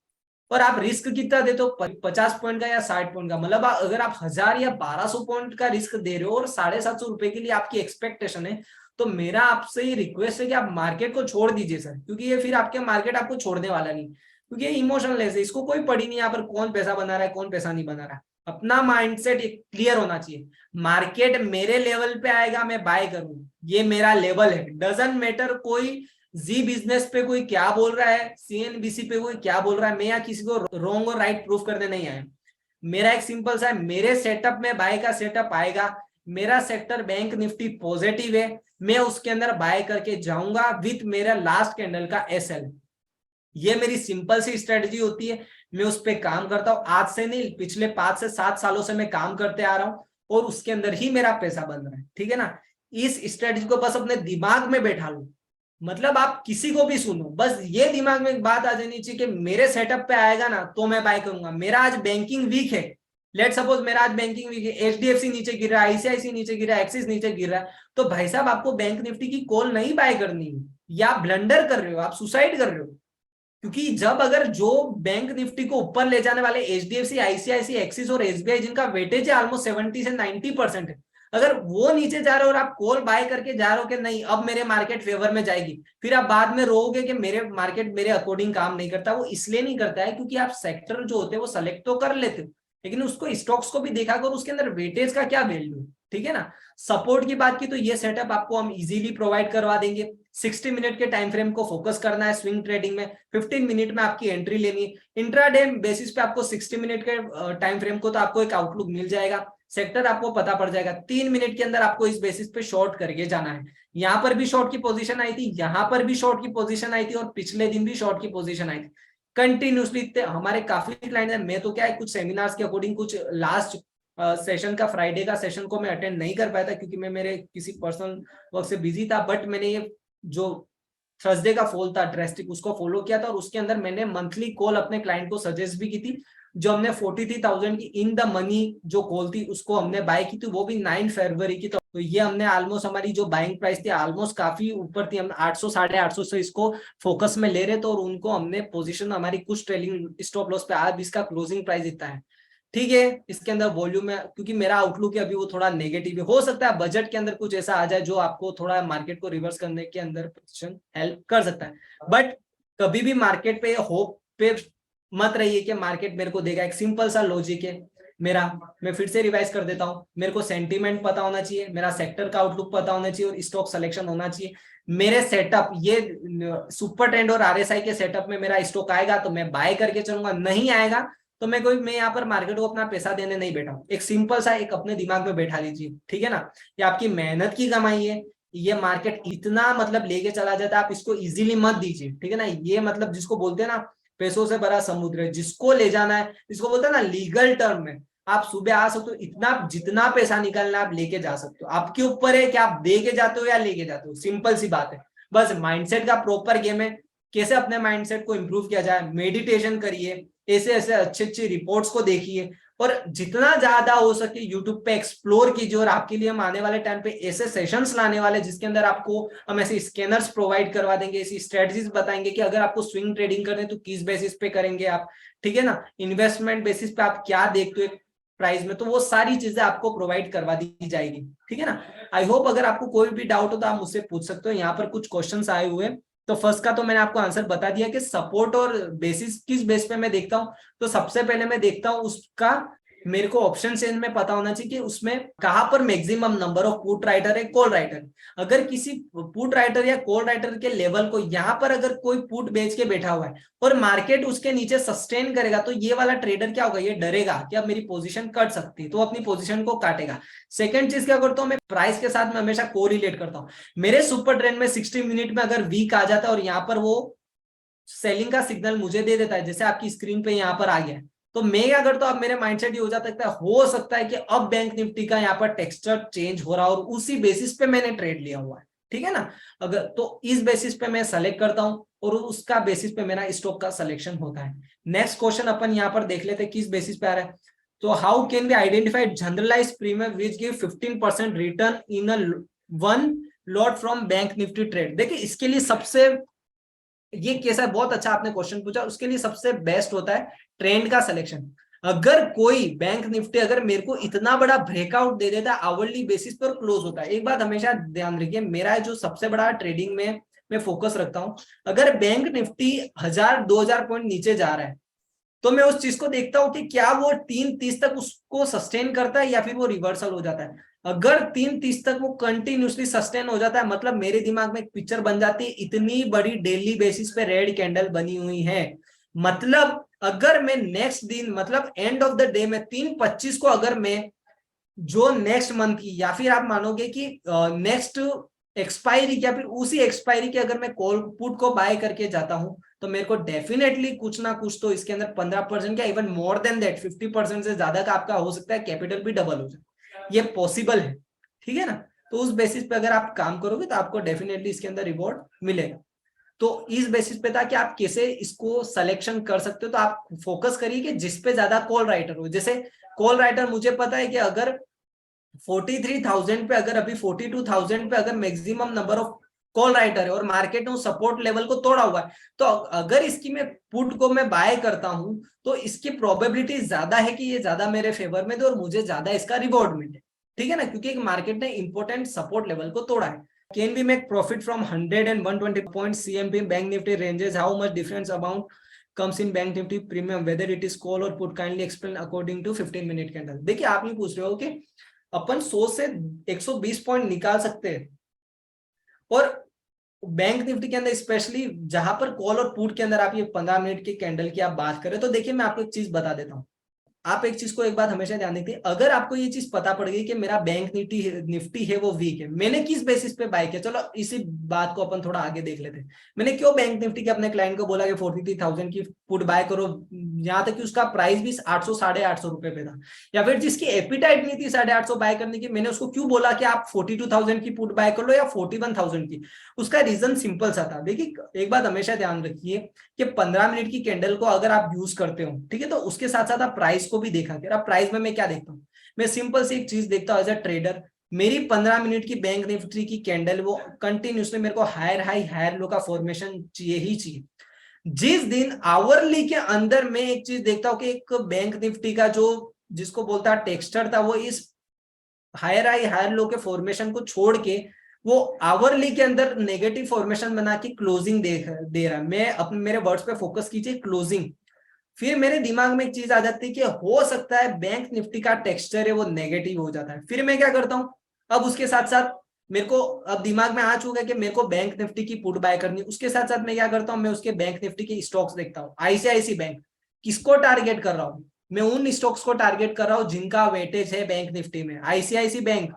और आप रिस्क कितना देते हो? 50 पॉइंट का या 60 पॉइंट का। मतलब अगर आप 1000 या 1200 पॉइंट का रिस्क दे रहे हो और 750 रुपए के लिए आपकी एक्सपेक्टेशन है, तो मेरा आपसे ये रिक्वेस्ट है कि आप मार्केट को छोड़ दीजिए सर, क्योंकि ये फिर आपके मार्केट आपको छोड़ने वाला नहीं, क्योंकि ये इमोशनलेस है, इसको कोई पड़ी नहीं यहाँ पर कौन पैसा बना रहा है कौन पैसा नहीं बना रहा है। अपना माइंडसेट क्लियर होना चाहिए, मार्केट मेरे लेवल पे आएगा मैं बाय करूं, ये मेरा लेवल है, डजंट मैटर कोई जी बिजनेस पे कोई क्या बोल रहा है, सीएनबीसी पे कोई क्या बोल रहा है, मैं यहाँ किसी को रॉन्ग और राइट प्रूफ करने नहीं आया। मेरा एक सिंपल सा है, मेरे सेटअप में बाय का सेटअप आएगा, मेरा सेक्टर बैंक निफ्टी पॉजिटिव है, मैं उसके अंदर बाय करके जाऊंगा विथ मेरा लास्ट कैंडल का एसएल। ये मेरी सिंपल सी स्ट्रेटजी होती है, मैं उस पर काम करता हूँ, आज से नहीं पिछले 5 से 7 सालों से मैं काम करते आ रहा हूँ और उसके अंदर ही मेरा पैसा बन रहा है, ठीक है ना। इस स्ट्रेटजी को बस अपने दिमाग में बैठा लो, मतलब आप किसी को भी सुनो, बस ये दिमाग में एक बात आ जानी चाहिए कि मेरे सेटअप पे आएगा ना तो मैं बाय करूंगा। मेरा आज बैंकिंग वीक है, लेट सपोज मेरा आज बैंकिंग वीक है, एचडीएफसी नीचे गिर रहा है, आईसीआईसी नीचे गिर रहा है, एक्सिस नीचे गिर रहा है, तो भाई साहब आपको बैंक निफ्टी की कॉल नहीं बाय करनी है, या आप ब्लंडर कर रहे हो, आप सुसाइड कर रहे हो। क्योंकि जब अगर जो बैंक निफ्टी को ऊपर ले जाने वाले एचडीएफसी, आईसीआईसी, एक्सिस और एसबीआई जिनका वेटेज है ऑलमोस्ट 70 से 90%, है, अगर वो नीचे जा रहे हो और आप कॉल बाय करके जा रहे हो कि नहीं अब मेरे मार्केट फेवर में जाएगी, फिर आप बाद में रोओगे कि मेरे मार्केट मेरे अकॉर्डिंग काम नहीं करता। वो इसलिए नहीं करता है क्योंकि आप सेक्टर जो होते हैं वो सेलेक्ट तो कर लेते हो, लेकिन उसको स्टॉक्स को भी देखा करो उसके अंदर वेटेज का क्या वैल्यू है, ठीक है ना। सपोर्ट की बात की तो ये सेटअप आपको हम इजीली प्रोवाइड करवा देंगे। 60 मिनट के टाइम फ्रेम को फोकस करना है स्विंग ट्रेडिंग में, 15 मिनट में आपकी एंट्री लेनी है। इंट्राडे बेसिस पे आपको 60 मिनट के टाइम फ्रेम को तो आपको एक आउटलुक मिल जाएगा, सेक्टर आपको पता पड़ जाएगा। 3 मिनट के अंदर आपको इस बेसिस पे शॉर्ट करके जाना है। यहाँ पर भी शॉर्ट की पोजीशन आई थी, यहाँ पर भी शॉर्ट की पोजीशन आई थी और पिछले दिन भी शॉर्ट की पोजीशन आई थी कंटिन्यूसली। हमारे काफी क्लाइंट है, मैं तो क्या है कुछ सेमिनार्स के अकॉर्डिंग कुछ लास्ट सेशन का फ्राइडे का सेशन को मैं अटेंड नहीं कर पाया था क्योंकि मैं मेरे किसी पर्सनल वर्क से बिजी था, बट मैंने ये जो थर्सडे का फॉल था ड्रेस्टिक उसको फॉलो किया था और उसके अंदर मैंने मंथली कॉल अपने क्लाइंट को सजेस्ट भी की थी। जो हमने 43,000 की इन द मनी जो कॉल थी उसको हमने बाय की थी, वो भी 9 फरवरी की। तो ये हमने ऑलमोस्ट हमारी जो बाइंग प्राइस थी ऑलमोस्ट काफी ऊपर थी, हम 800 850 से इसको फोकस में ले रहे थे और उनको हमने पोजीशन हमारी कुछ ट्रेलिंग स्टॉप लॉस पे, आज इसका क्लोजिंग प्राइस इतना है, ठीक है। इसके अंदर वॉल्यूम है क्योंकि मेरा आउटलुक है अभी वो थोड़ा नेगेटिव है, हो सकता है बजट के अंदर कुछ ऐसा आ जाए जो आपको थोड़ा मार्केट को रिवर्स करने के अंदर पोजीशन हेल्प कर सकता है। बट कभी भी मार्केट पे होप पे मत रहिए कि मार्केट मेरे को देगा। एक सिंपल सा लॉजिक है मेरा, मैं फिर से रिवाइज कर देता हूं। मेरे को सेंटीमेंट पता होना चाहिए, मेरा सेक्टर का आउटलुक पता होना चाहिए और स्टॉक सिलेक्शन होना चाहिए। मेरे सेटअप ये सुपर ट्रेंड और आरएसआई के सेटअप में मेरा स्टॉक आएगा तो मैं बाय करके चलूंगा, नहीं आएगा तो मैं यहाँ पर मार्केट को अपना पैसा देने नहीं बैठा हूं। एक सिंपल सा एक अपने दिमाग में बैठा लीजिए, ठीक है ना। ये आपकी मेहनत की कमाई है, ये मार्केट इतना मतलब लेके चला जाता है, आप इसको इजीली मत दीजिए, ठीक है ना। ये मतलब जिसको बोलते हैं ना पैसों से भरा समुद्र है, जिसको ले जाना है, जिसको बोलते हैं ना लीगल टर्म में, आप सुबह आ सकते हो, इतना जितना पैसा निकालना आप लेके जा सकते हो। आपके ऊपर है कि आप दे के जाते हो या लेके जाते हो, सिंपल सी बात है। बस माइंडसेट का प्रॉपर गेम है, कैसे अपने माइंडसेट को इंप्रूव किया जाए। मेडिटेशन करिए, ऐसे ऐसे अच्छी अच्छी रिपोर्ट्स को देखिए और जितना ज्यादा हो सके यूट्यूब पे एक्सप्लोर कीजिए। और आपके लिए हम आने वाले टाइम पे ऐसे सेशंस लाने वाले जिसके अंदर आपको हम ऐसे स्कैनर्स प्रोवाइड करवा देंगे, ऐसी स्ट्रेटजीज बताएंगे कि अगर आपको स्विंग ट्रेडिंग करने तो किस बेसिस पे करेंगे आप, ठीक है ना। इन्वेस्टमेंट बेसिस पे आप क्या देखते हो प्राइस में, तो वो सारी चीजें आपको प्रोवाइड करवा दी जाएगी, ठीक है ना। आई होप अगर आपको कोई भी डाउट हो तो आप मुझसे पूछ सकते हो। यहाँ पर कुछ क्वेश्चंस आए हुए, तो फर्स्ट का तो मैंने आपको आंसर बता दिया कि सपोर्ट और बेसिस किस बेस पे मैं देखता हूं। तो सबसे पहले मैं देखता हूं उसका, मेरे को ऑप्शन चेंज में पता होना चाहिए कि उसमें कहां पर maximum number of put writer है, कॉल राइटर। अगर किसी पुट राइटर या कॉल राइटर के लेवल को यहां पर अगर कोई पुट बेच के बैठा हुआ है और मार्केट उसके नीचे सस्टेन करेगा तो ये वाला ट्रेडर क्या होगा, ये डरेगा कि अब मेरी पोजीशन कट सकती है, तो अपनी पोजीशन को काटेगा। सेकंड चीज क्या करता हूं मैं, प्राइस के साथ मैं हमेशा कोरिलेट करता हूं। मेरे सुपर ट्रेंड में 60 मिनट में अगर वीक आ जाता है और यहाँ पर वो सेलिंग का सिग्नल मुझे दे देता है, जैसे आपकी स्क्रीन पे यहाँ पर आ गया, तो मैं क्या करता हूं, अब मेरे माइंडसेट ये हो सकता है कि अब बैंक निफ्टी का यहाँ पर टेक्सचर चेंज हो रहा और उसी बेसिस पे मैंने ट्रेड लिया हुआ है, ठीक है ना। अगर तो इस बेसिस पे मैं सेलेक्ट करता हूं और उसका बेसिस पे मेरा स्टॉक का सिलेक्शन होता है। नेक्स्ट क्वेश्चन अपन यहाँ पर देख लेते हैं किस बेसिस पे आ रहा है। तो how can we identify generalised premium which give 15% return in a one lot from bank Nifty trade. देखिए इसके लिए सबसे, ये कैसा बहुत अच्छा आपने क्वेश्चन पूछा, उसके लिए सबसे बेस्ट होता है ट्रेंड का सिलेक्शन। अगर कोई बैंक निफ्टी अगर मेरे को इतना बड़ा ब्रेकआउट दे देता है आवरली बेसिस पर क्लोज होता है, एक बात हमेशा ध्यान रखिए, मेरा जो सबसे बड़ा ट्रेडिंग में मैं फोकस रखता हूं, अगर बैंक निफ्टी 1000-2000 पॉइंट नीचे जा रहा है तो मैं उस चीज को देखता हूं कि क्या वो 3:30 तक उसको सस्टेन करता है या फिर वो रिवर्सल हो जाता है। अगर 3:30 तक वो कंटिन्यूसली सस्टेन हो जाता है, मतलब मेरे दिमाग में एक पिक्चर बन जाती है, इतनी बड़ी डेली बेसिस पे रेड कैंडल बनी हुई है, मतलब अगर मैं नेक्स्ट दिन मतलब एंड ऑफ द डे में 3:25 को अगर मैं जो नेक्स्ट मंथ की या फिर आप मानोगे कि नेक्स्ट एक्सपायरी या फिर उसी एक्सपायरी के अगर मैं कॉल पुट को बाय करके जाता हूं तो मेरे को डेफिनेटली कुछ ना कुछ तो इसके अंदर 15% क्या इवन मोर देन दैट 50% से ज्यादा का आपका हो सकता है, कैपिटल भी डबल हो जाए, ये पॉसिबल है, ठीक है ना। तो उस बेसिस पे अगर आप काम करोगे तो आपको डेफिनेटली इसके अंदर रिवॉर्ड मिलेगा। तो इस बेसिस पे था कि आप कैसे इसको सिलेक्शन कर सकते हो, तो आप फोकस करिए कि जिस पे ज्यादा कॉल राइटर हो। जैसे कॉल राइटर मुझे पता है कि अगर 43,000 पे अगर अभी 42,000 पे अगर maximum number of call writer है और मार्केट ने उस सपोर्ट लेवल को तोड़ा हुआ है, तो अगर इसकी मैं पुट को मैं बाय करता हूं तो इसकी प्रोबेबिलिटी ज्यादा है कि ये ज्यादा मेरे फेवर में दे और मुझे ज्यादा इसका रिवॉर्ड मिले, ठीक है ना, क्योंकि मार्केट ने इंपॉर्टेंट सपोर्ट लेवल को तोड़ा है। Can we make profit from 100 and 120 points CMP bank Nifty ranges, how much difference amount comes in bank Nifty premium, whether it is call or put, kindly explain according to 15-minute candle। देखिए आप ये पूछ रहे हो कि अपन 100 से 120 पॉइंट निकाल सकते हैं, और बैंक निफ्टी के अंदर स्पेशली जहां पर कॉल और पुट के अंदर आप ये 15 मिनट की कैंडल की आप बात करें, तो देखिए मैं आपको एक चीज बता देता हूं। आप एक चीज को एक बात हमेशा ध्यान रखिए, अगर आपको ये चीज पता पड़ गई कि मेरा बैंक निफ्टी है वो वीक है, मैंने किस बेसिस पे बाय किया, चलो इसी बात को अपन थोड़ा आगे देख लेते हैं। मैंने क्यों बैंक निफ्टी के अपने क्लाइंट को बोला कि 43,000 की पुट बाय करो, यहाँ तक कि उसका प्राइस भी 800 850 रुपए पे था, या फिर जिसकी एपिटाइट नहीं थी 850 बाय करने की, मैंने उसको क्यों बोला कि आप 42,000 की पुट बाय कर लो या 41,000 की। उसका रीजन सिंपल सा था। देखिए एक बात हमेशा ध्यान रखिए कि 15 मिनट की कैंडल को अगर आप यूज करते हो, ठीक है, तो उसके साथ साथ आप प्राइस को भी देखा करें। अब प्राइस में मैं क्या देखता हूँ, मैं सिंपल सी एक चीज देखता हूँ एज अ ट्रेडर, मेरी 15 मिनट की बैंक निफ्टी की कैंडल वो कंटिन्यूसली मेरे को हायर हाई हायर लो का फॉर्मेशन चाहिए ही चाहिए। जिस दिन आवरली के अंदर मैं एक चीज देखता हूँ कि एक बैंक निफ्टी का जो जिसको बोलता है टेक्सचर था, वो इस हायर हाई हायर लो के फॉर्मेशन को छोड़ के वो आवरली के अंदर नेगेटिव फॉर्मेशन बना के क्लोजिंग दे रहा है। मैं अपने मेरे वर्ड्स पे फोकस कीजिए, क्लोजिंग। फिर मेरे दिमाग में एक चीज आ जाती है कि हो सकता है बैंक निफ्टी का टेक्सचर है वो नेगेटिव हो जाता है। फिर मैं क्या करता हूं, अब उसके साथ साथ मेरे को अब दिमाग में आ चुका है कि मेरे को बैंक निफ्टी की पुट बाय करनी, उसके साथ साथ मैं क्या करता हूं, मैं उसके बैंक निफ्टी के स्टॉक्स देखता हूं। आईसीआईसी बैंक किसको टारगेट कर रहा हूं, मैं उन स्टॉक्स को टारगेट कर रहा हूं जिनका वेटेज है बैंक निफ्टी में। ICICI bank,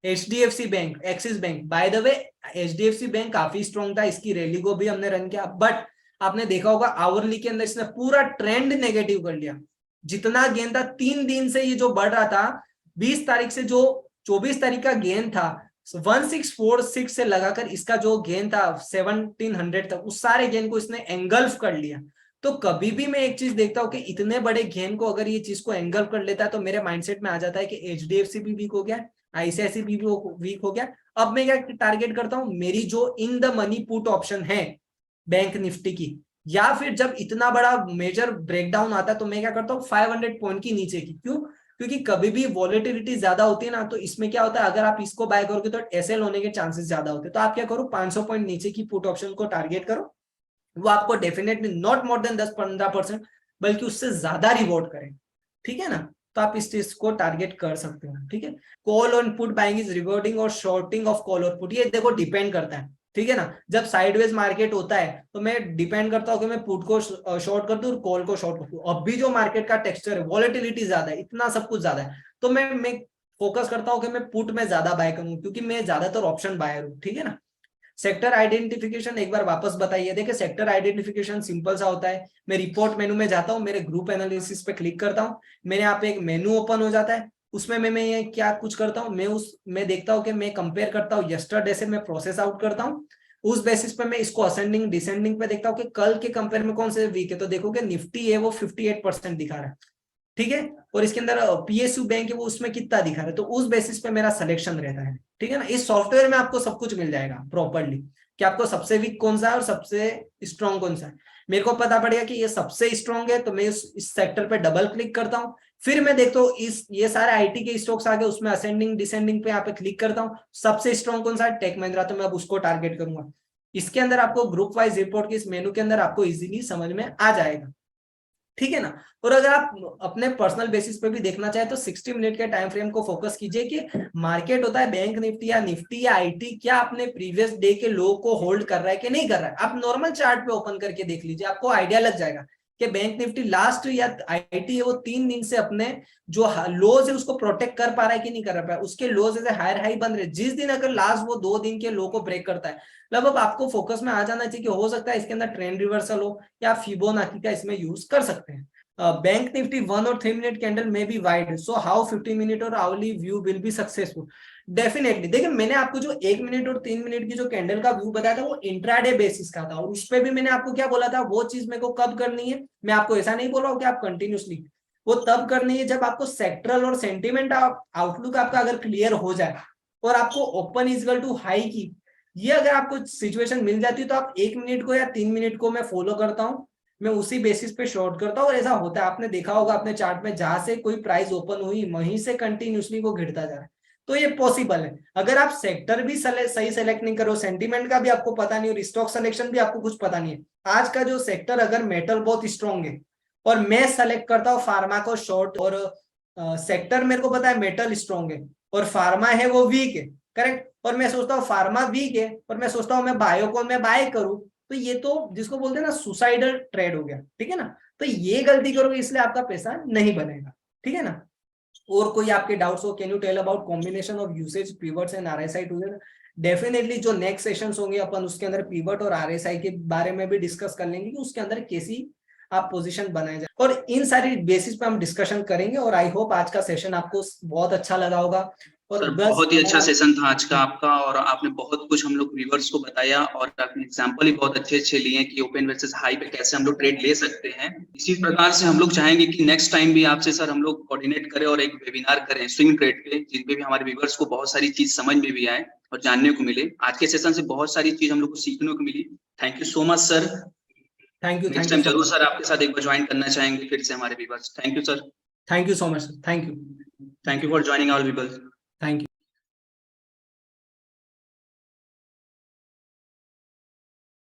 HDFC bank, Axis bank. By the way HDFC bank काफी स्ट्रॉन्ग था, इसकी रैली को भी हमने रन किया, बट आपने देखा होगा आवरली के अंदर इसने पूरा ट्रेंड नेगेटिव कर लिया। जितना गेन था 3 दिन से ये जो बढ़ रहा था, 20 तारीख से जो 24 तारीख का गेन था 1646 से लगाकर इसका जो गेन था 1700 तक, उस सारे गेन को इसने एंगल्फ कर लिया। तो कभी भी मैं एक चीज देखता हूं कि इतने बड़े गेन को अगर ये चीज को एंगल्फ कर लेता है तो मेरे माइंडसेट में आ जाता है कि एचडीएफसी भी वीक हो गया, आईसीआईसी भी वीक हो गया। अब मैं क्या टारगेट करता हूं, मेरी जो in the money put option है बैंक निफ्टी की, या फिर जब इतना बड़ा मेजर ब्रेकडाउन आता है तो मैं क्या करता हूँ 500 पॉइंट की नीचे की। क्यों? क्योंकि कभी भी वॉलेटिलिटी ज्यादा होती है ना, तो इसमें क्या होता है, अगर आप इसको बाय करोगे तो एसएल होने के चांसेस ज्यादा होते हैं। तो आप क्या करो, 500 पॉइंट नीचे की पुट ऑप्शन को टारगेट करो, वो आपको डेफिनेटली नॉट मोर देन 10-15% बल्कि उससे ज्यादा रिवॉर्ड करें, ठीक है ना। तो आप इस चीज को टारगेट कर सकते हो, ठीक है। Call on put buying is rewarding और शॉर्टिंग ऑफ कॉल और पुट, ये देखो डिपेंड करता है, ठीक है ना। जब साइडवेज मार्केट होता है तो मैं डिपेंड करता हूँ कि मैं पुट को शॉर्ट कर दूं और कॉल को शॉर्ट कर दूं। अब भी जो मार्केट का टेक्सचर है, वॉलेटिलिटी ज्यादा है, इतना सब कुछ ज्यादा है, तो मैं फोकस करता हूँ कि मैं पुट में ज्यादा बाय करूं, क्योंकि मैं ज्यादातर ऑप्शन बायर हूँ, ठीक है ना। सेक्टर आइडेंटिफिकेशन एक बार वापस बताइए। देखिए सेक्टर आइडेंटिफिकेशन सिंपल सा होता है, मैं रिपोर्ट मेनू में जाता हूं, मेरे ग्रुप एनालिसिस पे क्लिक करता हूं, मेरे यहाँ पे एक मेनू ओपन हो जाता है, उसमें मैं ये क्या कुछ करता हूं, मैं देखता हूं कि मैं कंपेयर करता हूं यस्टरडे से, मैं प्रोसेस आउट करता हूं। उस बेसिस पे मैं इसको असेंडिंग डिसेंडिंग पे देखता हूं कि कल के कंपेयर में कौन से वीक है। तो देखो कि निफ्टी है वो 58% दिखा रहा है, ठीक है, और इसके अंदर पीएसयू बैंक है वो उसमें कितना दिखा रहा है। तो उस बेसिस पे मेरा सिलेक्शन रहता है, ठीक है ना। इस सॉफ्टवेयर में आपको सब कुछ मिल जाएगा प्रॉपरली कि आपको सबसे वीक कौन सा है और सबसे स्ट्रॉन्ग कौन सा है। मेरे को पता पड़ेगा कि ये सबसे स्ट्रॉन्ग है तो मैं इस सेक्टर पे डबल क्लिक करता हूँ, फिर मैं देखता हूँ इस ये सारे आईटी के स्टॉक्स आ गए, उसमें असेंडिंग डिसेंडिंग पे यहाँ पे क्लिक करता हूँ, सबसे स्ट्रॉन्ग कौन सा है, टेक महिंद्रा, तो मैं अब उसको टारगेट करूंगा। इसके अंदर आपको ग्रुप वाइज रिपोर्ट के इस मेनू के अंदर आपको इजीली समझ में आ जाएगा, ठीक है ना। और अगर आप अपने पर्सनल बेसिस पे भी देखना चाहे तो 60 मिनट के टाइम फ्रेम को फोकस कीजिए कि मार्केट होता है बैंक निफ्टी या आईटी, क्या अपने प्रीवियस डे के लो को होल्ड कर रहा है कि नहीं कर रहा है। आप नॉर्मल चार्ट पे ओपन करके देख लीजिए, आपको आइडिया लग जाएगा कि बैंक निफ्टी लास्ट या आईटी है वो 3 दिन से अपने जो लोज है उसको प्रोटेक्ट कर पा रहा है कि नहीं कर पा रहा है। उसके लोज ऐसे हायर हाई बन रहे, जिस दिन अगर लास्ट वो 2 दिन के लो को ब्रेक करता है, लगभग आपको फोकस में आ जाना चाहिए कि हो सकता है इसके अंदर ट्रेंड रिवर्सल हो, या फिबोनाची का इसमें यूज कर सकते हैं। बैंक निफ्टी 1 और 3 मिनट कैंडल में भी वाइड, सो हाउ 15 मिनट और hourly view will be successful. Definitely देखिए मैंने आपको जो 1 मिनट और 3 मिनट की जो कैंडल का व्यू बताया था वो इंट्राडे बेसिस का था, और उस पर भी मैंने आपको क्या बोला था, वो चीज मेरे को कब करनी है। मैं आपको ऐसा नहीं बोल रहा हूँ कि आप कंटिन्यूसली, वो तब करनी है जब आपको सेक्टरल और सेंटिमेंट आउटलुक आपका अगर क्लियर हो जाए और आपको open is equal to high की ये अगर आपको सिचुएशन मिल जाती है तो आप 1 मिनट को या 3 मिनट को मैं फॉलो करता हूँ, मैं उसी बेसिस पे शॉर्ट करता हूँ। और ऐसा होता है, आपने देखा होगा अपने चार्ट में, जहां से कोई प्राइस ओपन हुई वहीं से कंटिन्यूसली वो गिरता जा रहा है। तो ये पॉसिबल है। अगर आप सेक्टर भी सही सेलेक्ट नहीं करो, सेंटीमेंट का भी आपको पता नहीं और स्टॉक सिलेक्शन भी आपको कुछ पता नहीं है, आज का जो सेक्टर अगर मेटल बहुत स्ट्रॉन्ग है और मैं सेलेक्ट करता हूँ फार्मा को शॉर्ट, और सेक्टर मेरे को पता है मेटल स्ट्रॉन्ग है और फार्मा है वो वीक है, करेक्ट, और मैं सोचता हूँ फार्मा वीक है और मैं सोचता हूँ मैं बायो को मैं बाय करूं, तो ये तो जिसको बोलते हैं ना सुसाइडल ट्रेड हो गया, ठीक है ना। तो ये गलती करोगे इसलिए आपका पैसा नहीं बनेगा, ठीक है ना। और कोई आपके डाउट्स हो, can you tell about combination of usage pivots and RSI together. Definitely जो नेक्स्ट सेशंस होंगे अपन उसके अंदर पिवट और आरएसआई के बारे में भी डिस्कस कर लेंगे कि उसके अंदर कैसी आप पोजीशन बनाए जाए, और इन सारी बेसिस पे हम डिस्कशन करेंगे। और आई होप आज का सेशन आपको बहुत अच्छा लगा होगा। और सर बस बहुत ही अच्छा सेशन था आज का आपका, और आपने बहुत कुछ हम लोग व्यूअर्स को बताया, और आपने एग्जांपल भी बहुत अच्छे अच्छे लिए कि ओपन वर्सेस हाई पे कैसे हम लोग ट्रेड ले सकते हैं। इसी प्रकार से हम लोग चाहेंगे कि नेक्स्ट टाइम भी आपसे सर हम लोग कोऑर्डिनेट करें और एक वेबिनार करें स्विंग ट्रेड पे, जिसपे भी हमारे व्यूअर्स को बहुत सारी चीज समझ में भी आए और जानने को मिले। आज के सेशन से बहुत सारी चीज हम लोग को सीखने को मिली। Thank you so much sir. Thank you next time जरूर सर आपके साथ एक बार ज्वाइन करना चाहेंगे फिर से हमारे viewers. Thank you sir. Thank you so much sir, thank you thank you for joining our viewers. Thank you.